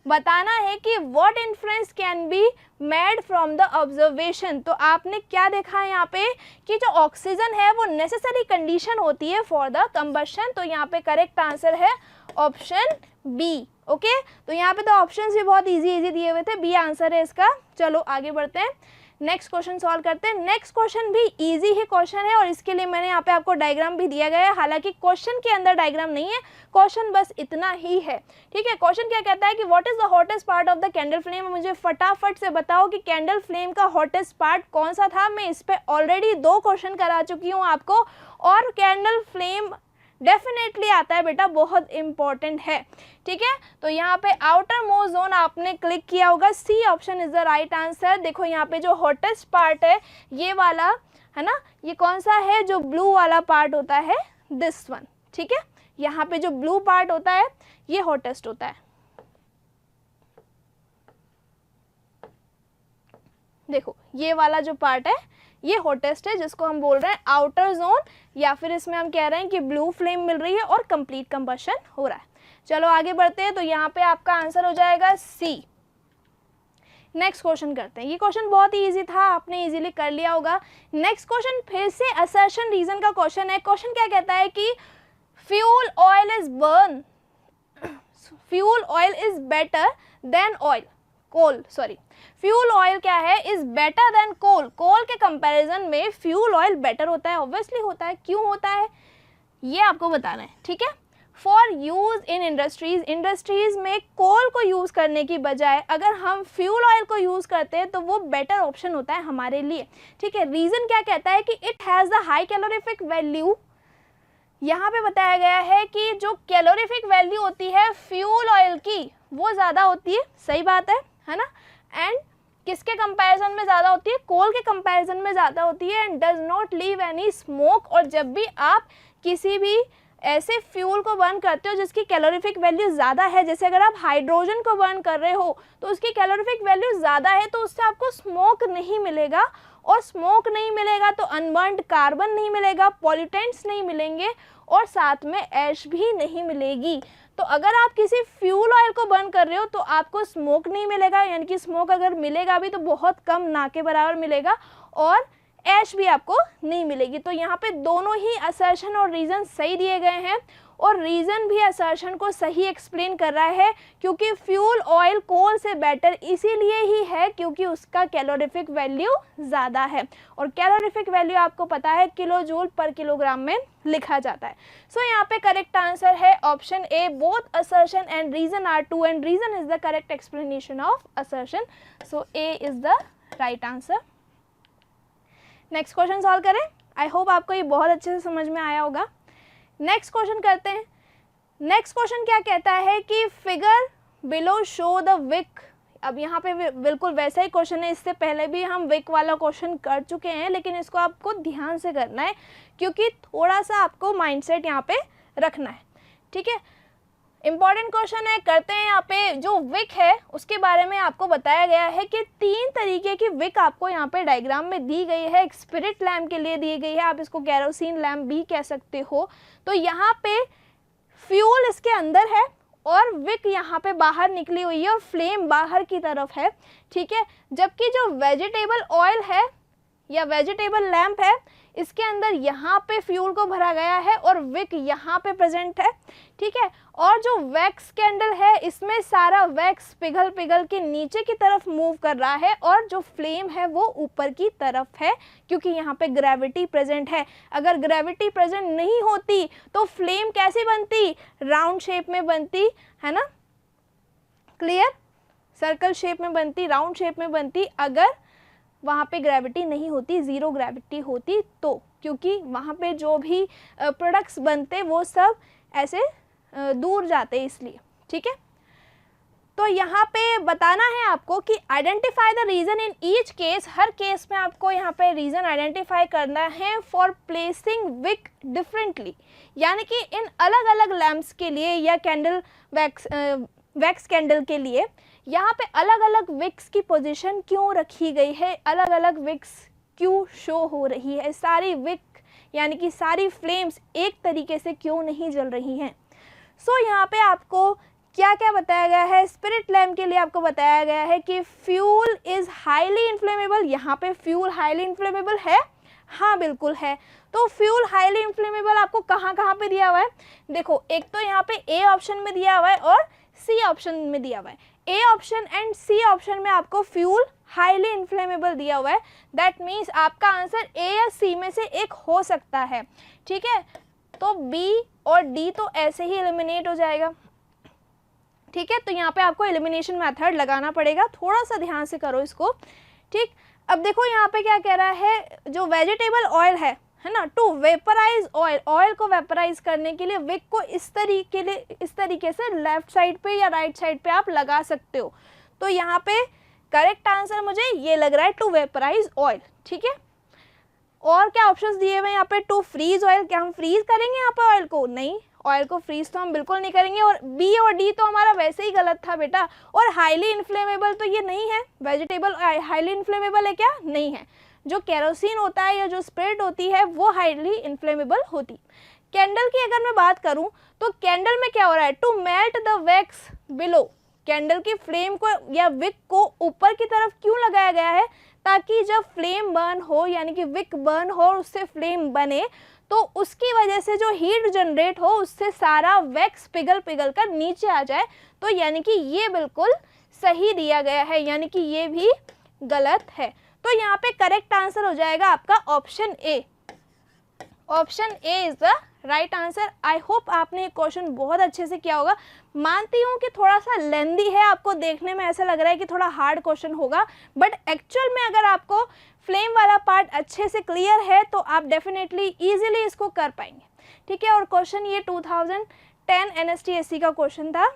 बताना है कि what influence can be made from the observation. तो आपने क्या देखा है यहाँ पे कि जो ऑक्सीजन है वो नेसेसरी कंडीशन होती है फॉर द कंबशन। तो यहाँ पे करेक्ट आंसर है ऑप्शन बी। ओके, तो यहाँ पे तो ऑप्शंस भी बहुत इजी दिए हुए थे, बी आंसर है इसका। चलो आगे बढ़ते हैं, नेक्स्ट क्वेश्चन सॉल्व करते हैं। नेक्स्ट क्वेश्चन भी इजी ही क्वेश्चन है और इसके लिए मैंने यहाँ पे आपको डायग्राम भी दिया गया है। हालांकि क्वेश्चन के अंदर डायग्राम नहीं है, क्वेश्चन बस इतना ही है। ठीक है, क्वेश्चन क्या कहता है कि what is the hottest part of the candle flame. मुझे फटाफट से बताओ कि कैंडल फ्लेम का हॉटेस्ट पार्ट कौन सा था। मैं इस पर ऑलरेडी 2 क्वेश्चन करा चुकी हूँ आपको, और कैंडल फ्लेम डेफिनेटली आता है बेटा, बहुत इंपॉर्टेंट है। ठीक है, तो यहाँ पे आउटर मोस्ट जोन आपने क्लिक किया होगा, C option is the right answer. देखो यहाँ पे जो हॉटेस्ट पार्ट है ये वाला है ना, ये कौन सा है, जो ब्लू वाला पार्ट होता है, दिस वन। ठीक है, यहाँ पे जो ब्लू पार्ट होता है ये हॉटेस्ट होता है। देखो ये वाला जो पार्ट है ये हॉटेस्ट है, जिसको हम बोल रहे हैं आउटर जोन, या फिर इसमें हम कह रहे हैं कि ब्लू फ्लेम मिल रही है और कंप्लीट कंबशन हो रहा है। चलो आगे बढ़ते हैं, तो यहाँ पे आपका आंसर हो जाएगा सी। नेक्स्ट क्वेश्चन करते हैं। ये क्वेश्चन बहुत ही इजी था, आपने इजीली कर लिया होगा। नेक्स्ट क्वेश्चन फिर से असर्शन रीजन का क्वेश्चन है। क्वेश्चन क्या कहता है कि fuel oil is burn, fuel oil is better than oil, coal sorry, fuel oil क्या है, is better than coal, coal के कंपैरिजन में फ्यूल ऑयल बेटर होता है। ऑब्वियसली होता है, क्यों होता है ये आपको बताना है। ठीक है, for use in industries, industries में कोल को यूज करने की बजाय अगर हम फ्यूल ऑयल को यूज करते हैं तो वो बेटर ऑप्शन होता है हमारे लिए। ठीक है, रीजन क्या कहता है कि it has the high calorific value. यहाँ पे बताया गया है कि जो कैलोरीफिक वैल्यू होती है फ्यूल ऑयल की वो ज़्यादा होती है, सही बात है ना, एंड किसके कंपैरिजन में ज़्यादा होती है, कोल के कंपैरिजन में ज़्यादा होती है, and does not leave any smoke. और जब भी आप किसी भी ऐसे फ्यूल को बर्न करते हो जिसकी कैलोरीफिक वैल्यू ज़्यादा है, जैसे अगर आप हाइड्रोजन को बर्न कर रहे हो तो उसकी कैलोरीफिक वैल्यू ज़्यादा है, तो उससे आपको स्मोक नहीं मिलेगा, और स्मोक नहीं मिलेगा तो अनबर्न्ड कार्बन नहीं मिलेगा, पॉल्यूटेंट्स नहीं मिलेंगे, और साथ में ऐश भी नहीं मिलेगी। तो अगर आप किसी फ्यूल ऑयल को बर्न कर रहे हो तो आपको स्मोक नहीं मिलेगा, यानी कि स्मोक अगर मिलेगा भी तो बहुत कम, ना के बराबर मिलेगा, और ऐश भी आपको नहीं मिलेगी। तो यहाँ पे दोनों ही असर्शन और रीज़न सही दिए गए हैं, और रीज़न भी असर्शन को सही एक्सप्लेन कर रहा है, क्योंकि फ्यूल ऑयल कोल से बेटर इसीलिए ही है क्योंकि उसका कैलोरीफिक वैल्यू ज़्यादा है, और कैलोरीफिक वैल्यू आपको पता है किलो जूल पर किलोग्राम में लिखा जाता है। सो यहाँ पे करेक्ट आंसर है option A, both assertion and reason are true, and reason is the correct explanation of assertion. So A is the right answer. Next question solve करें। I hope आपको ये बहुत अच्छे से समझ में आया होगा। नेक्स्ट क्वेश्चन करते हैं। नेक्स्ट क्वेश्चन क्या कहता है कि figure below show the wick. अब यहाँ पे बिल्कुल वैसा ही क्वेश्चन है, इससे पहले भी हम विक वाला क्वेश्चन कर चुके हैं, लेकिन इसको आपको ध्यान से करना है क्योंकि थोड़ा सा आपको माइंडसेट यहाँ पे रखना है। ठीक है, इंपॉर्टेंट क्वेश्चन है, करते हैं। यहाँ पे जो विक है उसके बारे में आपको बताया गया है कि 3 तरीके की विक आपको यहाँ पे डायग्राम में दी गई है। एक स्पिरिट लैम्प के लिए दी गई है, आप इसको कैरोसिन लैम्प भी कह सकते हो। तो यहाँ पे फ्यूल इसके अंदर है और विक यहाँ पे बाहर निकली हुई है और फ्लेम बाहर की तरफ है। ठीक है, जबकि जो वेजिटेबल ऑयल है या वेजिटेबल लैम्प है इसके अंदर यहाँ पे फ्यूल को भरा गया है और विक यहाँ पे प्रेजेंट है। ठीक है, और जो वैक्स कैंडल है इसमें सारा वैक्स पिघल पिघल के नीचे की तरफ मूव कर रहा है और जो फ्लेम है वो ऊपर की तरफ है, क्योंकि यहाँ पे ग्रेविटी प्रेजेंट है। अगर ग्रेविटी प्रेजेंट नहीं होती तो फ्लेम कैसी बनती, राउंड शेप में बनती, है ना, क्लियर, सर्कल शेप में बनती, राउंड शेप में बनती, अगर वहाँ पे ग्रेविटी नहीं होती, ज़ीरो ग्रेविटी होती तो, क्योंकि वहाँ पे जो भी प्रोडक्ट्स बनते वो सब ऐसे दूर जाते इसलिए। ठीक है, तो यहाँ पे बताना है आपको कि identify the reason in each case. Her case में आपको यहाँ पे रीज़न आइडेंटिफाई करना है फॉर प्लेसिंग विक डिफरेंटली, यानी कि इन अलग अलग लैम्प्स के लिए या कैंडल वैक्स कैंडल के लिए यहाँ पे अलग अलग विक्स की पोजीशन क्यों रखी गई है, अलग अलग विक्स क्यों शो हो रही है, सारी विक यानी कि सारी फ्लेम्स एक तरीके से क्यों नहीं जल रही हैं। सो यहाँ पे आपको क्या क्या बताया गया है। स्पिरिट लैम्प के लिए आपको बताया गया है कि फ्यूल इज़ हाईली इन्फ्लेमेबल। यहाँ पे फ्यूल हाईली इन्फ्लेमेबल है, हाँ बिल्कुल है। तो फ्यूल हाईली इन्फ्लेमेबल आपको कहाँ कहाँ पे दिया हुआ है, देखो एक तो यहाँ पे ए ऑप्शन में दिया हुआ है और सी ऑप्शन में दिया हुआ है। A option and C option में आपको फ्यूल हाईली इन्फ्लेमेबल दिया हुआ है, दैट मीन्स आपका आंसर ए या सी में से एक हो सकता है। ठीक है, तो बी और डी तो ऐसे ही एलिमिनेट हो जाएगा। ठीक है, तो यहाँ पे आपको एलिमिनेशन मेथड लगाना पड़ेगा, थोड़ा सा ध्यान से करो इसको। ठीक, अब देखो यहाँ पे क्या कह रहा है, जो वेजिटेबल ऑयल है है ना, टू वेपराइज ऑयल, ऑयल को वेपराइज करने के लिए विक को इस तरीके से लेफ्ट साइड पे या राइट साइड पे आप लगा सकते हो। तो यहाँ पे करेक्ट आंसर मुझे ये लग रहा है टू वेपराइज ऑयल, ठीक है। और क्या ऑप्शंस दिए हुए हैं यहाँ पे, टू फ्रीज ऑयल, क्या हम फ्रीज करेंगे यहाँ पे ऑयल को? नहीं, ऑयल को फ्रीज तो हम बिल्कुल नहीं करेंगे। और बी और डी तो हमारा वैसे ही गलत था बेटा। और हाईली इन्फ्लेमेबल तो ये नहीं है, वेजिटेबल हाईली इन्फ्लेमेबल है क्या? नहीं है। जो केरोसिन होता है या जो स्पिरिट होती है वो हाईली इन्फ्लेमेबल होती। कैंडल की अगर मैं बात करूं तो कैंडल में क्या हो रहा है, to melt the wax below, candle की फ्लेम को या विक को ऊपर की तरफ क्यों लगाया गया है? ताकि जब फ्लेम बर्न हो, यानी कि विक बर्न हो और उससे फ्लेम बने, तो उसकी वजह से जो हीट जनरेट हो उससे सारा वैक्स पिघल कर नीचे आ जाए। तो यानी कि ये बिल्कुल सही दिया गया है, यानी कि ये भी गलत है। तो यहाँ पे करेक्ट आंसर हो जाएगा आपका option A. Option A is the right answer. I hope आपने क्वेश्चन बहुत अच्छे से किया होगा। मानती हूँ कि थोड़ा सा लेंदी है, आपको देखने में ऐसा लग रहा है कि थोड़ा हार्ड क्वेश्चन होगा, बट एक्चुअल में अगर आपको फ्लेम वाला पार्ट अच्छे से क्लियर है तो आप डेफिनेटली इजीली इसको कर पाएंगे, ठीक है। और क्वेश्चन ये 2010 NSTSC का क्वेश्चन था।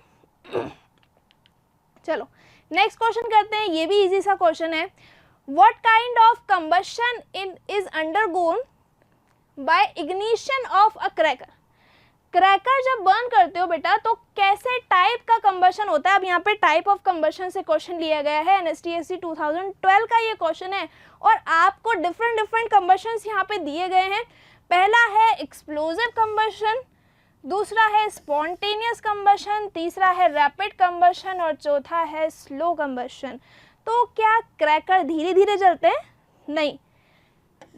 चलो नेक्स्ट क्वेश्चन करते हैं, ये भी इजी सा क्वेश्चन है। What kind of combustion is undergone by ignition of a cracker? Cracker जब बर्न करते हो बेटा तो कैसे टाइप का कंबशन होता है? अब यहाँ पे टाइप ऑफ कंबशन से क्वेश्चन लिया गया है, NSTSC 2012 का ये क्वेश्चन है। और आपको डिफरेंट कंबशंस यहाँ पे दिए गए हैं। पहला है एक्सप्लोजिव कंबशन, दूसरा है स्पॉन्टेनियस कंबशन, तीसरा है रैपिड कंबशन और चौथा है स्लो कंबशन। तो क्या क्रैकर धीरे धीरे जलते हैं? नहीं,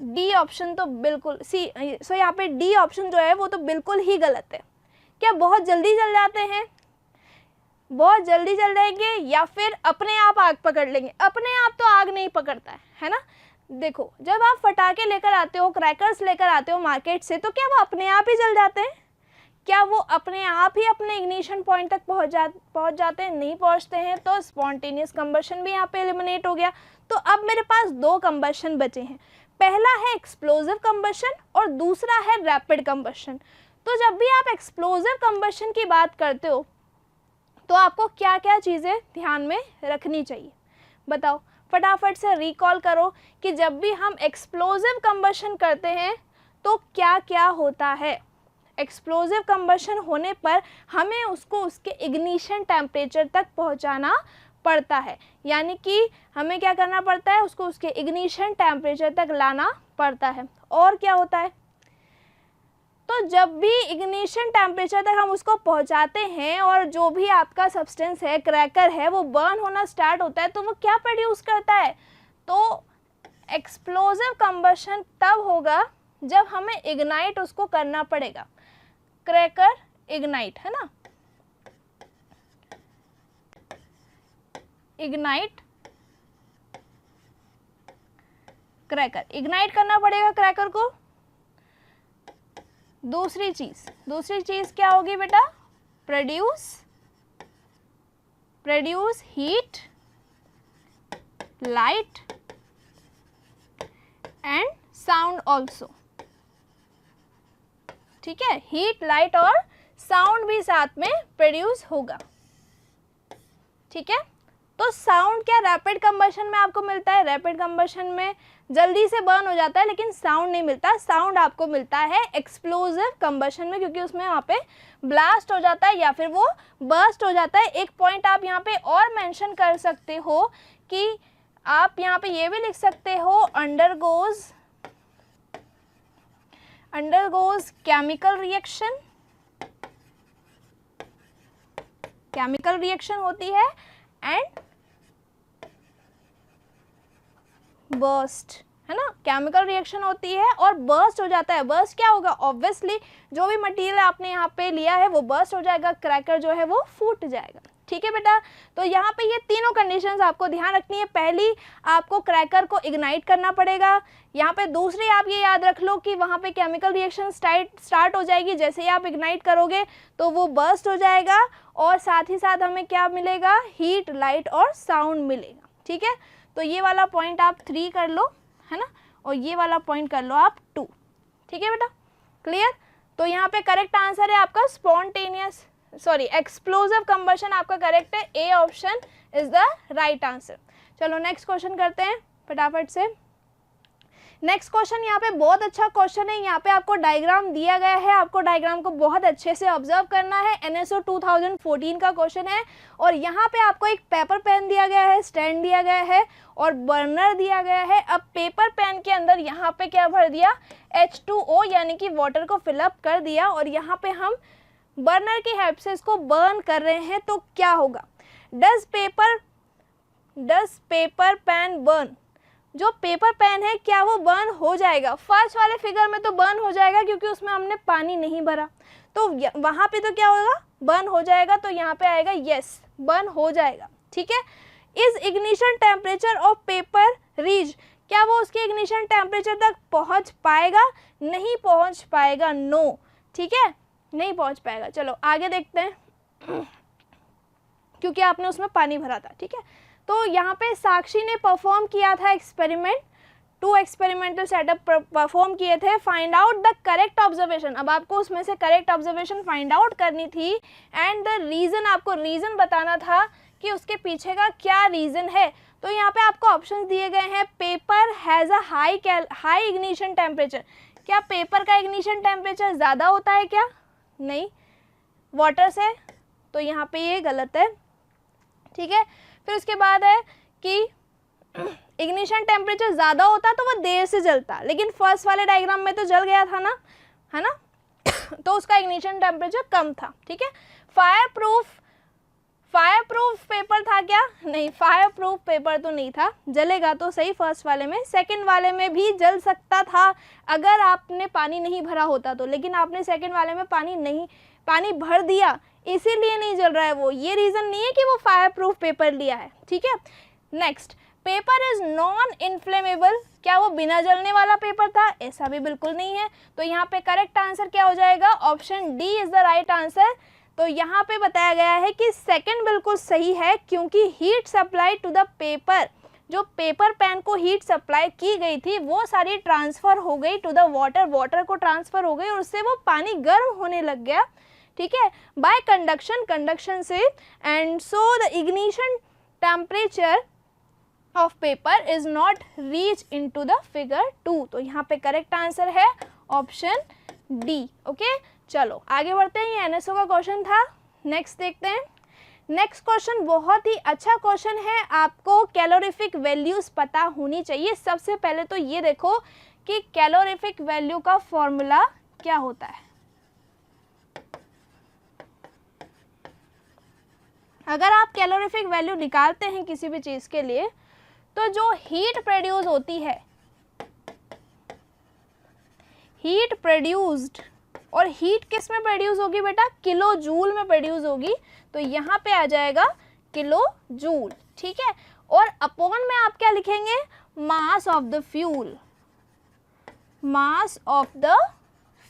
डी ऑप्शन तो बिल्कुल सो यहाँ पे डी ऑप्शन जो है वो तो बिल्कुल ही गलत है। क्या बहुत जल्दी जल जाते हैं? बहुत जल्दी जल जाएंगे या फिर अपने आप आग पकड़ लेंगे? अपने आप तो आग नहीं पकड़ता है ना। देखो, जब आप फटाके लेकर आते हो, क्रैकर्स लेकर आते हो मार्केट से, तो क्या वो अपने आप ही जल जाते हैं? क्या वो अपने आप ही अपने इग्निशन पॉइंट तक पहुंच जाते हैं? नहीं पहुंचते हैं। तो स्पॉन्टेनियस कंबशन भी यहाँ पे एलिमिनेट हो गया। तो अब मेरे पास दो कंबशन बचे हैं, पहला है एक्सप्लोजिव कंबशन और दूसरा है रैपिड कंबशन। तो जब भी आप एक्सप्लोजिव कंबशन की बात करते हो तो आपको क्या क्या चीज़ें ध्यान में रखनी चाहिए, बताओ फटाफट से रिकॉल करो कि जब भी हम एक्सप्लोजिव कंबशन करते हैं तो क्या क्या होता है। एक्सप्लोजिव कंबशन होने पर हमें उसको उसके इग्निशन टेम्परेचर तक पहुंचाना पड़ता है, यानी कि हमें क्या करना पड़ता है, उसको उसके इग्निशन टेम्परेचर तक लाना पड़ता है। और क्या होता है, तो जब भी इग्निशन टेम्परेचर तक हम उसको पहुंचाते हैं और जो भी आपका सब्सटेंस है, क्रैकर है, वो बर्न होना स्टार्ट होता है, तो वो क्या प्रोड्यूस करता है? तो एक्सप्लोजिव कंबशन तब होगा जब हमें इग्नाइट उसको करना पड़ेगा। क्रैकर इग्नाइट, है ना, इग्नाइट क्रैकर, इग्नाइट करना पड़ेगा क्रैकर को। दूसरी चीज क्या होगी बेटा? Produce heat, light and sound also. ठीक है, हीट, लाइट और साउंड भी साथ में प्रोड्यूस होगा। ठीक है, तो साउंड क्या रैपिड कंबशन में आपको मिलता है? रैपिड कंबशन में जल्दी से बर्न हो जाता है लेकिन साउंड नहीं मिलता। साउंड आपको मिलता है एक्सप्लोजिव कंबशन में, क्योंकि उसमें वहाँ पे ब्लास्ट हो जाता है या फिर वो बर्स्ट हो जाता है। एक पॉइंट आप यहाँ पे और मेंशन कर सकते हो कि आप यहाँ पे ये भी लिख सकते हो अंडरगोज केमिकल रिएक्शन होती है एंड बर्स्ट, है ना, केमिकल रिएक्शन होती है और बर्स्ट हो जाता है। बर्स्ट क्या होगा? ऑब्वियसली जो भी मटेरियल आपने यहाँ पे लिया है वो बर्स्ट हो जाएगा, क्रैकर जो है वो फूट जाएगा। ठीक है बेटा, तो यहाँ पे ये तीनों कंडीशंस आपको ध्यान रखनी है। पहली, आपको क्रैकर को इग्नाइट करना पड़ेगा। यहाँ पे दूसरी, आप ये याद रख लो कि वहाँ पे केमिकल रिएक्शन स्टार्ट हो जाएगी। जैसे ही आप इग्नाइट करोगे तो वो बर्स्ट हो जाएगा और साथ ही साथ हमें क्या मिलेगा? हीट, लाइट और साउंड मिलेगा। ठीक है, तो ये वाला पॉइंट आप 3 कर लो, है ना, और ये वाला पॉइंट कर लो आप 2। ठीक है बेटा, क्लियर। तो यहाँ पे करेक्ट आंसर है आपका स्पॉन्टेनियस एक्सप्लोसिव कंबशन आपका करेक्ट है, A option is the right answer. चलो नेक्स्ट क्वेश्चन करते हैं फटाफट से। नेक्स्ट क्वेश्चन यहाँ पे बहुत अच्छा क्वेश्चन है, यहाँ पे आपको डायग्राम दिया गया है, आपको डायग्राम को बहुत अच्छे से ऑब्जर्व करना है। NSO 2014 का क्वेश्चन है और यहाँ पे आपको एक पेपर पेन दिया गया है, स्टैंड दिया गया है और बर्नर दिया गया है। अब पेपर पेन के अंदर यहाँ पे क्या भर दिया, H2O यानी कि वाटर को फिलअप कर दिया और यहाँ पे हम बर्नर की हेल्प से इसको बर्न कर रहे हैं। तो क्या होगा, डज पेपर पेन बर्न, जो पेपर पेन है क्या वो बर्न हो जाएगा? फर्स्ट वाले फिगर में तो बर्न हो जाएगा क्योंकि उसमें हमने पानी नहीं भरा, तो वहाँ पे तो क्या होगा, बर्न हो जाएगा। तो यहाँ पे आएगा यस, बर्न हो जाएगा, ठीक है। Is ignition temperature of paper reach, क्या वो उसके इग्निशन टेम्परेचर तक पहुँच पाएगा? नहीं पहुँच पाएगा, नो, ठीक है, नहीं पहुँच पाएगा। चलो आगे देखते हैं क्योंकि आपने उसमें पानी भरा था, ठीक है। तो यहाँ पे साक्षी ने परफॉर्म किया था एक्सपेरिमेंट, 2 एक्सपेरिमेंटल सेटअप परफॉर्म किए थे। Find out the correct observation, अब आपको उसमें से करेक्ट ऑब्जर्वेशन फाइंड आउट करनी थी एंड द रीज़न, आपको रीज़न बताना था कि उसके पीछे का क्या रीज़न है। तो यहाँ पे आपको ऑप्शंस दिए गए हैं। Paper has a high ignition temperature, क्या पेपर का इग्निशन टेम्परेचर ज़्यादा होता है क्या? नहीं, वाटर से, तो यहाँ पे ये गलत है, ठीक है। फिर उसके बाद है कि इग्निशन टेम्परेचर ज़्यादा होता तो वो देर से जलता, लेकिन फर्स्ट वाले डायग्राम में तो जल गया था ना, है ना तो उसका इग्निशन टेम्परेचर कम था, ठीक है। फायर प्रूफ पेपर था क्या? नहीं, फायर प्रूफ पेपर तो नहीं था, जलेगा तो सही फर्स्ट वाले में, सेकंड वाले में भी जल सकता था अगर आपने पानी नहीं भरा होता तो, लेकिन आपने सेकंड वाले में पानी भर दिया इसीलिए नहीं जल रहा है वो, ये रीज़न नहीं है कि वो फायर प्रूफ पेपर लिया है, ठीक है। Next, paper is non inflammable, क्या वो बिना जलने वाला पेपर था? ऐसा भी बिल्कुल नहीं है। तो यहाँ पे करेक्ट आंसर क्या हो जाएगा, option D is the right answer. तो यहाँ पे बताया गया है कि सेकंड बिल्कुल सही है क्योंकि heat supply to the paper, जो पेपर पेन को हीट सप्लाई की गई थी वो सारी ट्रांसफ़र हो गई टू द वाटर को ट्रांसफ़र हो गई और उससे वो पानी गर्म होने लग गया, ठीक है, बाय कंडक्शन से। And so the ignition temperature of paper is not reach into the figure 2। तो यहाँ पे करेक्ट आंसर है ऑप्शन डी, ओके। चलो आगे बढ़ते हैं, ये NSO का क्वेश्चन था। नेक्स्ट देखते हैं। नेक्स्ट क्वेश्चन बहुत ही अच्छा क्वेश्चन है, आपको कैलोरीफिक वैल्यूज पता होनी चाहिए। सबसे पहले तो ये देखो कि कैलोरीफिक वैल्यू का फॉर्मूला क्या होता है। अगर आप कैलोरीफिक वैल्यू निकालते हैं किसी भी चीज़ के लिए तो जो हीट प्रोड्यूस होती है, हीट प्रोड्यूस्ड, और हीट किस में प्रोड्यूस होगी बेटा? किलो जूल में प्रोड्यूस होगी। तो यहाँ पे आ जाएगा किलो जूल, ठीक है। और अपॉन में आप क्या लिखेंगे? Mass of the fuel, mass of the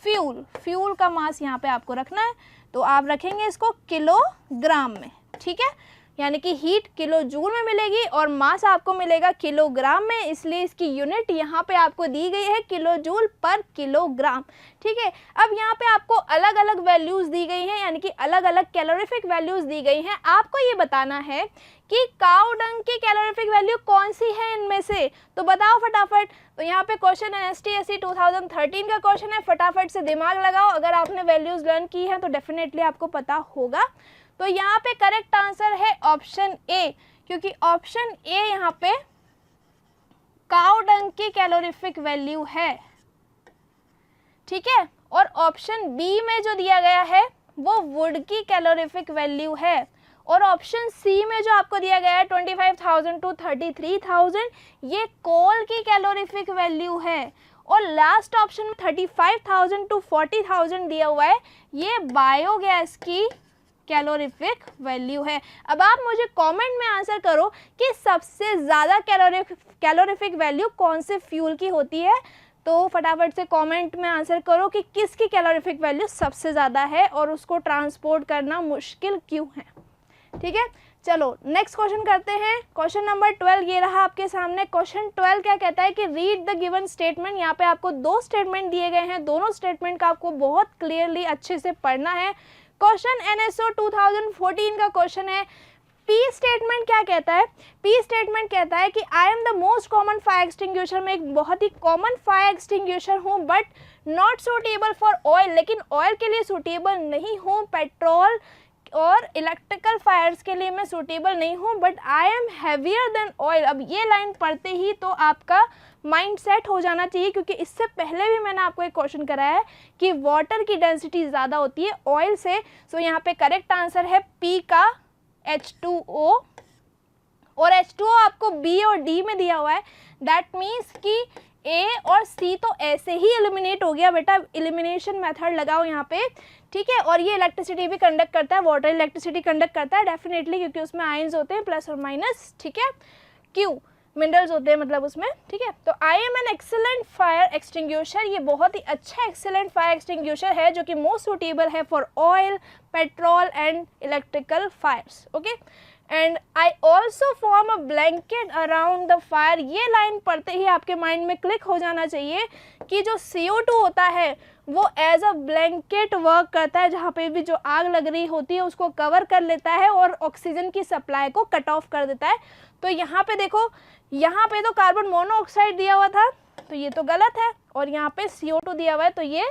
fuel, fuel का मास यहाँ पे आपको रखना है, तो आप रखेंगे इसको किलोग्राम में, ठीक है। यानी कि हीट किलो जूल में मिलेगी और मास आपको मिलेगा किलोग्राम में, इसलिए इसकी यूनिट यहाँ पे आपको दी गई है किलो जूल पर किलोग्राम, ठीक है। अब यहाँ पे आपको अलग अलग वैल्यूज़ दी गई हैं, यानी कि अलग अलग कैलोरीफिक वैल्यूज़ दी गई हैं। आपको ये बताना है कि काऊ डंग की कैलोरीफिक वैल्यू कौन सी है इनमें से, तो बताओ फटाफट। तो यहाँ पे क्वेश्चन NSTSC 2013 का क्वेश्चन है, फटाफट से दिमाग लगाओ। अगर आपने वैल्यूज़ लर्न की हैं तो डेफिनेटली आपको पता होगा। तो यहाँ पे करेक्ट आंसर है ऑप्शन ए, क्योंकि ऑप्शन ए यहाँ पे काऊ डंग की कैलोरीफिक वैल्यू है, ठीक है। और ऑप्शन बी में जो दिया गया है वो वुड की कैलोरीफिक वैल्यू है, और ऑप्शन सी में जो आपको दिया गया है 25,000 to 33,000 ये कोल की कैलोरीफिक वैल्यू है, और लास्ट ऑप्शन में 35,000 to 40,000 दिया हुआ है, ये बायोगैस की कैलोरीफिक वैल्यू है। अब आप मुझे कमेंट में आंसर करो कि सबसे ज़्यादा कैलोरीफिक वैल्यू कौन से फ्यूल की होती है। तो फटाफट से कमेंट में आंसर करो कि किसकी कैलोरीफिक वैल्यू सबसे ज़्यादा है और उसको ट्रांसपोर्ट करना मुश्किल क्यों है, ठीक है, चलो नेक्स्ट क्वेश्चन करते हैं। क्वेश्चन नंबर 12 ये रहा आपके सामने। क्वेश्चन 12 क्या कहता है कि रीड द गिवन स्टेटमेंट। यहाँ पे आपको 2 स्टेटमेंट दिए गए हैं, दोनों स्टेटमेंट का आपको बहुत क्लियरली अच्छे से पढ़ना है। क्वेश्चन NSO 2014 का क्वेश्चन है। पी स्टेटमेंट क्या कहता है? पी स्टेटमेंट कहता है कि I am the most common fire extinguisher, मैं एक बहुत ही कॉमन फायर एक्सटिंग्विशर हूँ, but not suitable for oil, लेकिन ऑयल के लिए सूटेबल नहीं हूँ, पेट्रोल और इलेक्ट्रिकल फायर्स के लिए मैं सूटेबल नहीं हूँ, but I am heavier than oil. अब ये लाइन पढ़ते ही तो आपका माइंड सेट हो जाना चाहिए, क्योंकि इससे पहले भी मैंने आपको एक क्वेश्चन कराया है कि वाटर की डेंसिटी ज़्यादा होती है ऑयल से। सो यहाँ पे करेक्ट आंसर है पी का H2O, और H2O आपको B और D में दिया हुआ है। दैट मीन्स कि A और C तो ऐसे ही एलिमिनेट हो गया बेटा, एलिमिनेशन मेथड लगाओ यहाँ पे, ठीक है। और ये इलेक्ट्रिसिटी भी कंडक्ट करता है, वाटर इलेक्ट्रिसिटी कंडक्ट करता है डेफिनेटली, क्योंकि उसमें आयंस होते हैं प्लस और माइनस, ठीक है, Q मिनरल्स होते हैं मतलब उसमें, ठीक है। तो I am an excellent fire extinguisher, ये बहुत ही अच्छा एक्सेलेंट फायर एक्सटिंग्विशर है जो कि मोस्ट सूटेबल है for oil, petrol and electrical fires, okay. And I also form a blanket around the fire. ये लाइन पढ़ते ही आपके माइंड में क्लिक हो जाना चाहिए कि जो CO2 होता है वो एज अ ब्लैंकेट वर्क करता है, जहाँ पे भी जो आग लग रही होती है उसको कवर कर लेता है और ऑक्सीजन की सप्लाई को कट ऑफ कर देता है। तो यहाँ पे देखो, यहाँ पे तो कार्बन मोनोऑक्साइड दिया हुआ था तो ये तो गलत है, और यहाँ पे CO2 दिया हुआ है तो ये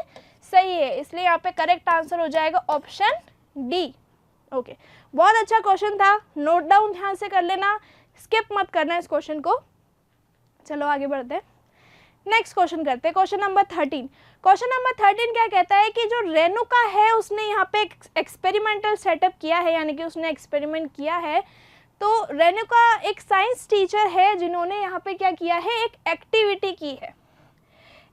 सही है, इसलिए यहाँ पे करेक्ट आंसर हो जाएगा ऑप्शन डी, ओके। बहुत अच्छा क्वेश्चन था, नोट डाउन ध्यान से कर लेना, स्किप मत करना इस क्वेश्चन को। चलो आगे बढ़ते हैं, नेक्स्ट क्वेश्चन करते हैं। Question number 13। क्वेश्चन नंबर 13 क्या कहता है कि जो रेणुका है उसने यहाँ पे एक्सपेरिमेंटल सेटअप किया है, यानी कि उसने एक्सपेरिमेंट किया है। तो रेणुका एक साइंस टीचर है जिन्होंने यहाँ पे क्या किया है, एक एक्टिविटी की है,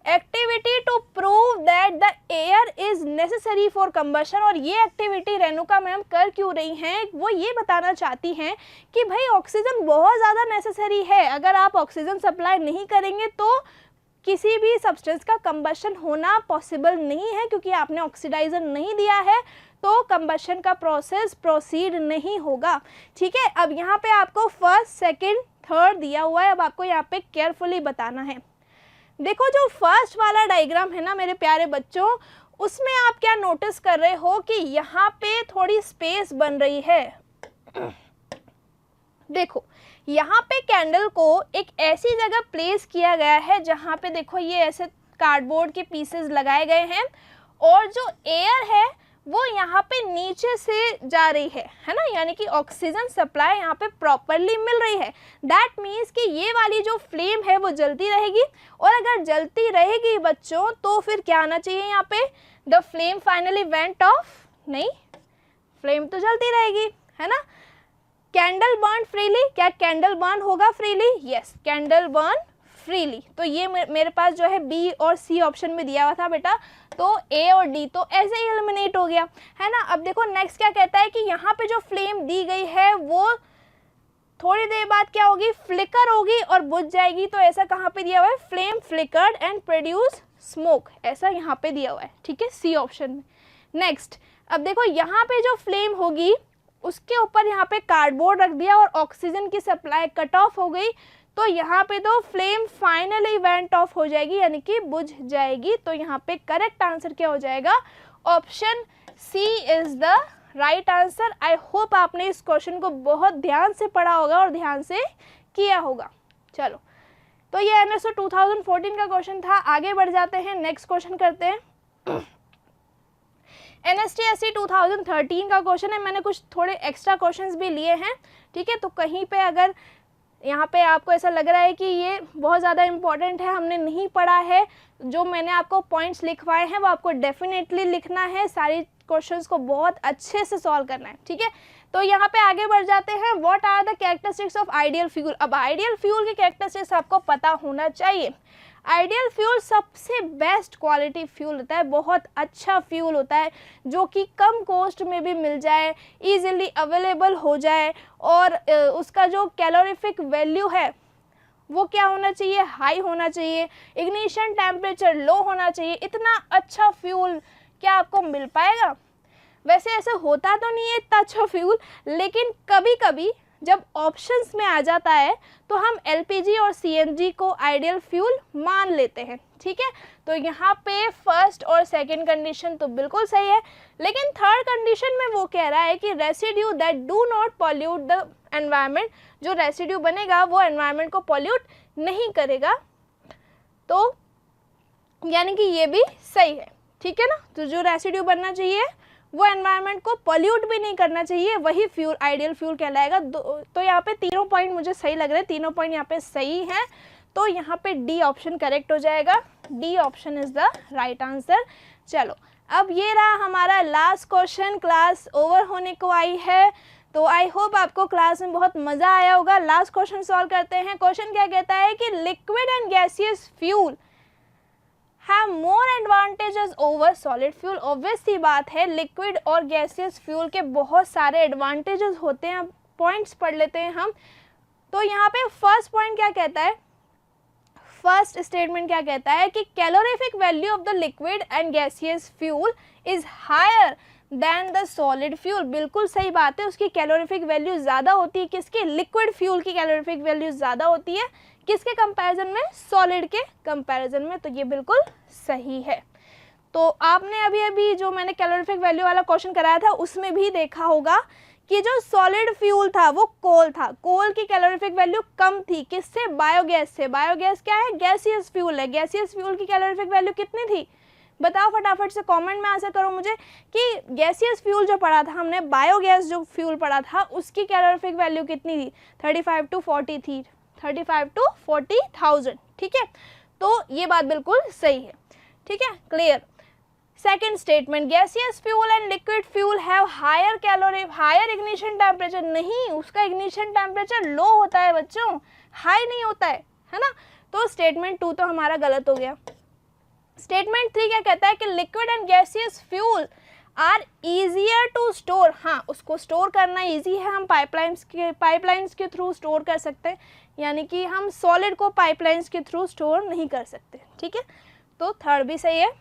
activity to prove that the air is necessary for combustion. और ये एक्टिविटी रेणुका मैम कर क्यों रही हैं, वो ये बताना चाहती हैं कि भाई ऑक्सीजन बहुत ज़्यादा नेसेसरी है, अगर आप ऑक्सीजन सप्लाई नहीं करेंगे तो किसी भी सब्सटेंस का कंबशन होना पॉसिबल नहीं है, क्योंकि आपने ऑक्सीडाइजर नहीं दिया है तो कंबशन का प्रोसेस प्रोसीड नहीं होगा, ठीक है। अब यहाँ पे आपको फर्स्ट, सेकंड, थर्ड दिया हुआ है, अब आपको यहाँ पे केयरफुली बताना है। देखो जो फर्स्ट वाला डायग्राम है ना मेरे प्यारे बच्चों, उसमें आप क्या नोटिस कर रहे हो कि यहाँ पे थोड़ी स्पेस बन रही है। देखो यहाँ पे कैंडल को एक ऐसी जगह प्लेस किया गया है जहाँ पे देखो ये ऐसे कार्डबोर्ड के पीसेस लगाए गए हैं, और जो एयर है वो यहाँ पे नीचे से जा रही है ना, यानी कि ऑक्सीजन सप्लाई यहाँ पे प्रॉपरली मिल रही है। दैट मीन्स कि ये वाली जो फ्लेम है वो जलती रहेगी, और अगर जलती रहेगी बच्चों तो फिर क्या आना चाहिए यहाँ पे, the flame finally went of, नहीं, फ्लेम तो जलती रहेगी, है ना। कैंडल बर्न फ्रीली, क्या कैंडल बर्न होगा freely? Yes, candle burn freely. तो ये मेरे पास जो है बी और सी ऑप्शन में दिया हुआ था बेटा, तो ए और डी तो ऐसे ही एलिमिनेट हो गया, है ना। अब देखो नेक्स्ट क्या कहता है कि यहाँ पे जो फ्लेम दी गई है वो थोड़ी देर बाद क्या होगी, फ्लिकर होगी और बुझ जाएगी। तो ऐसा कहाँ पे दिया हुआ है, flame flickered and produce smoke, ऐसा यहाँ पे दिया हुआ है, ठीक है, सी ऑप्शन में। नेक्स्ट अब देखो यहाँ पे जो फ्लेम होगी उसके ऊपर यहाँ पे कार्डबोर्ड रख दिया और ऑक्सीजन की सप्लाई कट ऑफ हो गई, तो यहाँ पे तो फ्लेम फाइनली वेंट ऑफ हो जाएगी, यानी कि बुझ जाएगी। तो यहाँ पे करेक्ट आंसर क्या हो जाएगा, option C is the right answer. I hope आपने इस क्वेश्चन को बहुत ध्यान से पढ़ा होगा और ध्यान से किया होगा। चलो तो ये NSO 2014 का क्वेश्चन था, आगे बढ़ जाते हैं, नेक्स्ट क्वेश्चन करते हैं। NSTSC 2013 का क्वेश्चन है, मैंने कुछ थोड़े एक्स्ट्रा क्वेश्चंस भी लिए हैं, ठीक है। तो कहीं पे अगर यहाँ पे आपको ऐसा लग रहा है कि ये बहुत ज़्यादा इम्पॉर्टेंट है, हमने नहीं पढ़ा है, जो मैंने आपको पॉइंट्स लिखवाए हैं वो आपको डेफिनेटली लिखना है, सारी क्वेश्चंस को बहुत अच्छे से सॉल्व करना है, ठीक है। तो यहाँ पे आगे बढ़ जाते हैं, what are the characteristics of ideal fuel. अब आइडियल फ्यूल के कैरेक्टरिस्टिक्स आपको पता होना चाहिए। आइडियल फ्यूल सबसे बेस्ट क्वालिटी फ्यूल होता है, बहुत अच्छा फ्यूल होता है जो कि कम कॉस्ट में भी मिल जाए, इजीली अवेलेबल हो जाए, और उसका जो कैलोरीफिक वैल्यू है वो क्या होना चाहिए, हाई होना चाहिए, इग्निशन टेम्परेचर लो होना चाहिए। इतना अच्छा फ्यूल क्या आपको मिल पाएगा? वैसे ऐसे होता तो नहीं है इतना अच्छा फ्यूल, लेकिन कभी कभी जब ऑप्शंस में आ जाता है तो हम एलपीजी और सीएनजी को आइडियल फ्यूल मान लेते हैं, ठीक है। तो यहाँ पे फर्स्ट और सेकंड कंडीशन तो बिल्कुल सही है, लेकिन थर्ड कंडीशन में वो कह रहा है कि residue that do not pollute the environment, जो रेसिड्यू बनेगा वो एनवायरनमेंट को पॉल्यूट नहीं करेगा, तो यानी कि ये भी सही है, ठीक है ना। तो जो रेसिड्यू बनना चाहिए वो एनवायरनमेंट को पॉल्यूट भी नहीं करना चाहिए, वही फ्यूल आइडियल फ्यूल कहलाएगा। तो यहाँ पे तीनों पॉइंट मुझे सही लग रहे हैं, तीनों पॉइंट यहाँ पे सही हैं, तो यहाँ पे डी ऑप्शन करेक्ट हो जाएगा। D option is the right answer. चलो अब ये रहा हमारा लास्ट क्वेश्चन, क्लास ओवर होने को आई है, तो आई होप आपको क्लास में बहुत मज़ा आया होगा। लास्ट क्वेश्चन सॉल्व करते हैं। क्वेश्चन क्या कहता है कि liquid and gaseous fuel have more advantages over solid fuel। Obvious सी बात है, लिक्विड और गैसियस फ्यूल के बहुत सारे एडवांटेजेस होते हैं। पॉइंट्स पढ़ लेते हैं हम। तो यहाँ पे फर्स्ट पॉइंट क्या कहता है, फर्स्ट स्टेटमेंट क्या कहता है कि calorific value of the liquid and gaseous fuel is higher than the solid fuel. बिल्कुल सही बात है, उसकी कैलोरीफिक वैल्यू ज़्यादा होती है। किसकी? लिक्विड फ्यूल की कैलोरीफिक वैल्यू ज़्यादा होती है, किसके कंपैरिजन में? सॉलिड के कंपैरिजन में। तो ये बिल्कुल सही है। तो आपने अभी अभी जो मैंने कैलोरीफिक वैल्यू वाला क्वेश्चन कराया था उसमें भी देखा होगा कि जो सॉलिड फ्यूल था वो कोल था, कोल की कैलोरीफिक वैल्यू कम थी। किससे? बायोगैस से। बायोगैस क्या है? गैसियस फ्यूल है। गैसियस फ्यूल की कैलोरीफिक वैल्यू कितनी थी? बताओ फटाफट से, कमेंट में आंसर करो मुझे कि गैसियस फ्यूल जो पढ़ा था हमने, बायोगैस जो फ्यूल पढ़ा था, उसकी कैलोरीफिक वैल्यू कितनी थी? 35 to 40 थी, 35 to 40,000, ठीक है। तो ये बात बिल्कुल सही है, ठीक है, clear. Second statement, gaseous fuel and liquid fuel have higher ignition temperature. नहीं, उसका इग्निशन टेम्परेचर लो होता है बच्चों, हाई नहीं होता है ना। तो स्टेटमेंट 2 तो हमारा गलत हो गया। स्टेटमेंट 3 क्या कहता है कि liquid and gaseous fuel are easier to store. हाँ, उसको स्टोर करना ईजी है, हम पाइपलाइंस के थ्रू स्टोर कर सकते हैं, यानी कि हम सॉलिड को पाइपलाइंस के थ्रू स्टोर नहीं कर सकते, ठीक है। तो थर्ड भी सही है।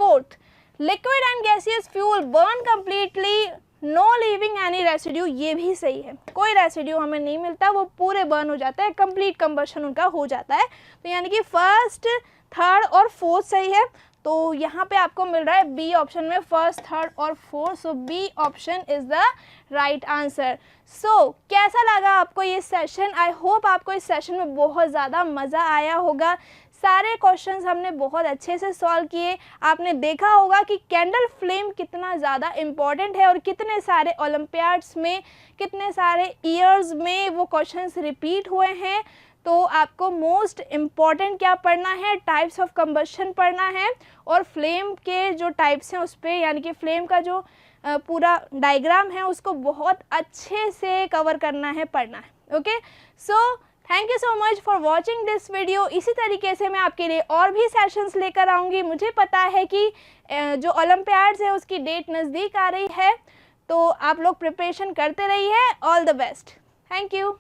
Fourth, liquid and gaseous fuel burn completely no leaving any residue. ये भी सही है, कोई रेसिड्यू हमें नहीं मिलता, वो पूरे बर्न हो जाता है, कंप्लीट कंबशन उनका हो जाता है। तो यानी कि फर्स्ट, थर्ड और फोर्थ सही है। तो यहाँ पे आपको मिल रहा है बी ऑप्शन में फर्स्ट, थर्ड और fourth. So B option is the right answer. So कैसा लगा आपको ये सेशन? आई होप आपको इस सेशन में बहुत ज़्यादा मज़ा आया होगा। सारे क्वेश्चंस हमने बहुत अच्छे से सॉल्व किए। आपने देखा होगा कि कैंडल फ्लेम कितना ज़्यादा इम्पॉर्टेंट है और कितने सारे ओलंपियाड्स में, कितने सारे ईयर्स में वो क्वेश्चंस रिपीट हुए हैं। तो आपको मोस्ट इम्पॉर्टेंट क्या पढ़ना है? टाइप्स ऑफ कंबशन पढ़ना है और फ्लेम के जो टाइप्स हैं उस पर, यानी कि फ्लेम का जो पूरा डायग्राम है उसको बहुत अच्छे से कवर करना है, पढ़ना है। Okay, so thank you so much for watching this video. इसी तरीके से मैं आपके लिए और भी सेशंस लेकर आऊँगी। मुझे पता है कि जो ओलंपियाड्स है उसकी डेट नज़दीक आ रही है, तो आप लोग प्रिपरेशन करते रहिए। All the best, thank you.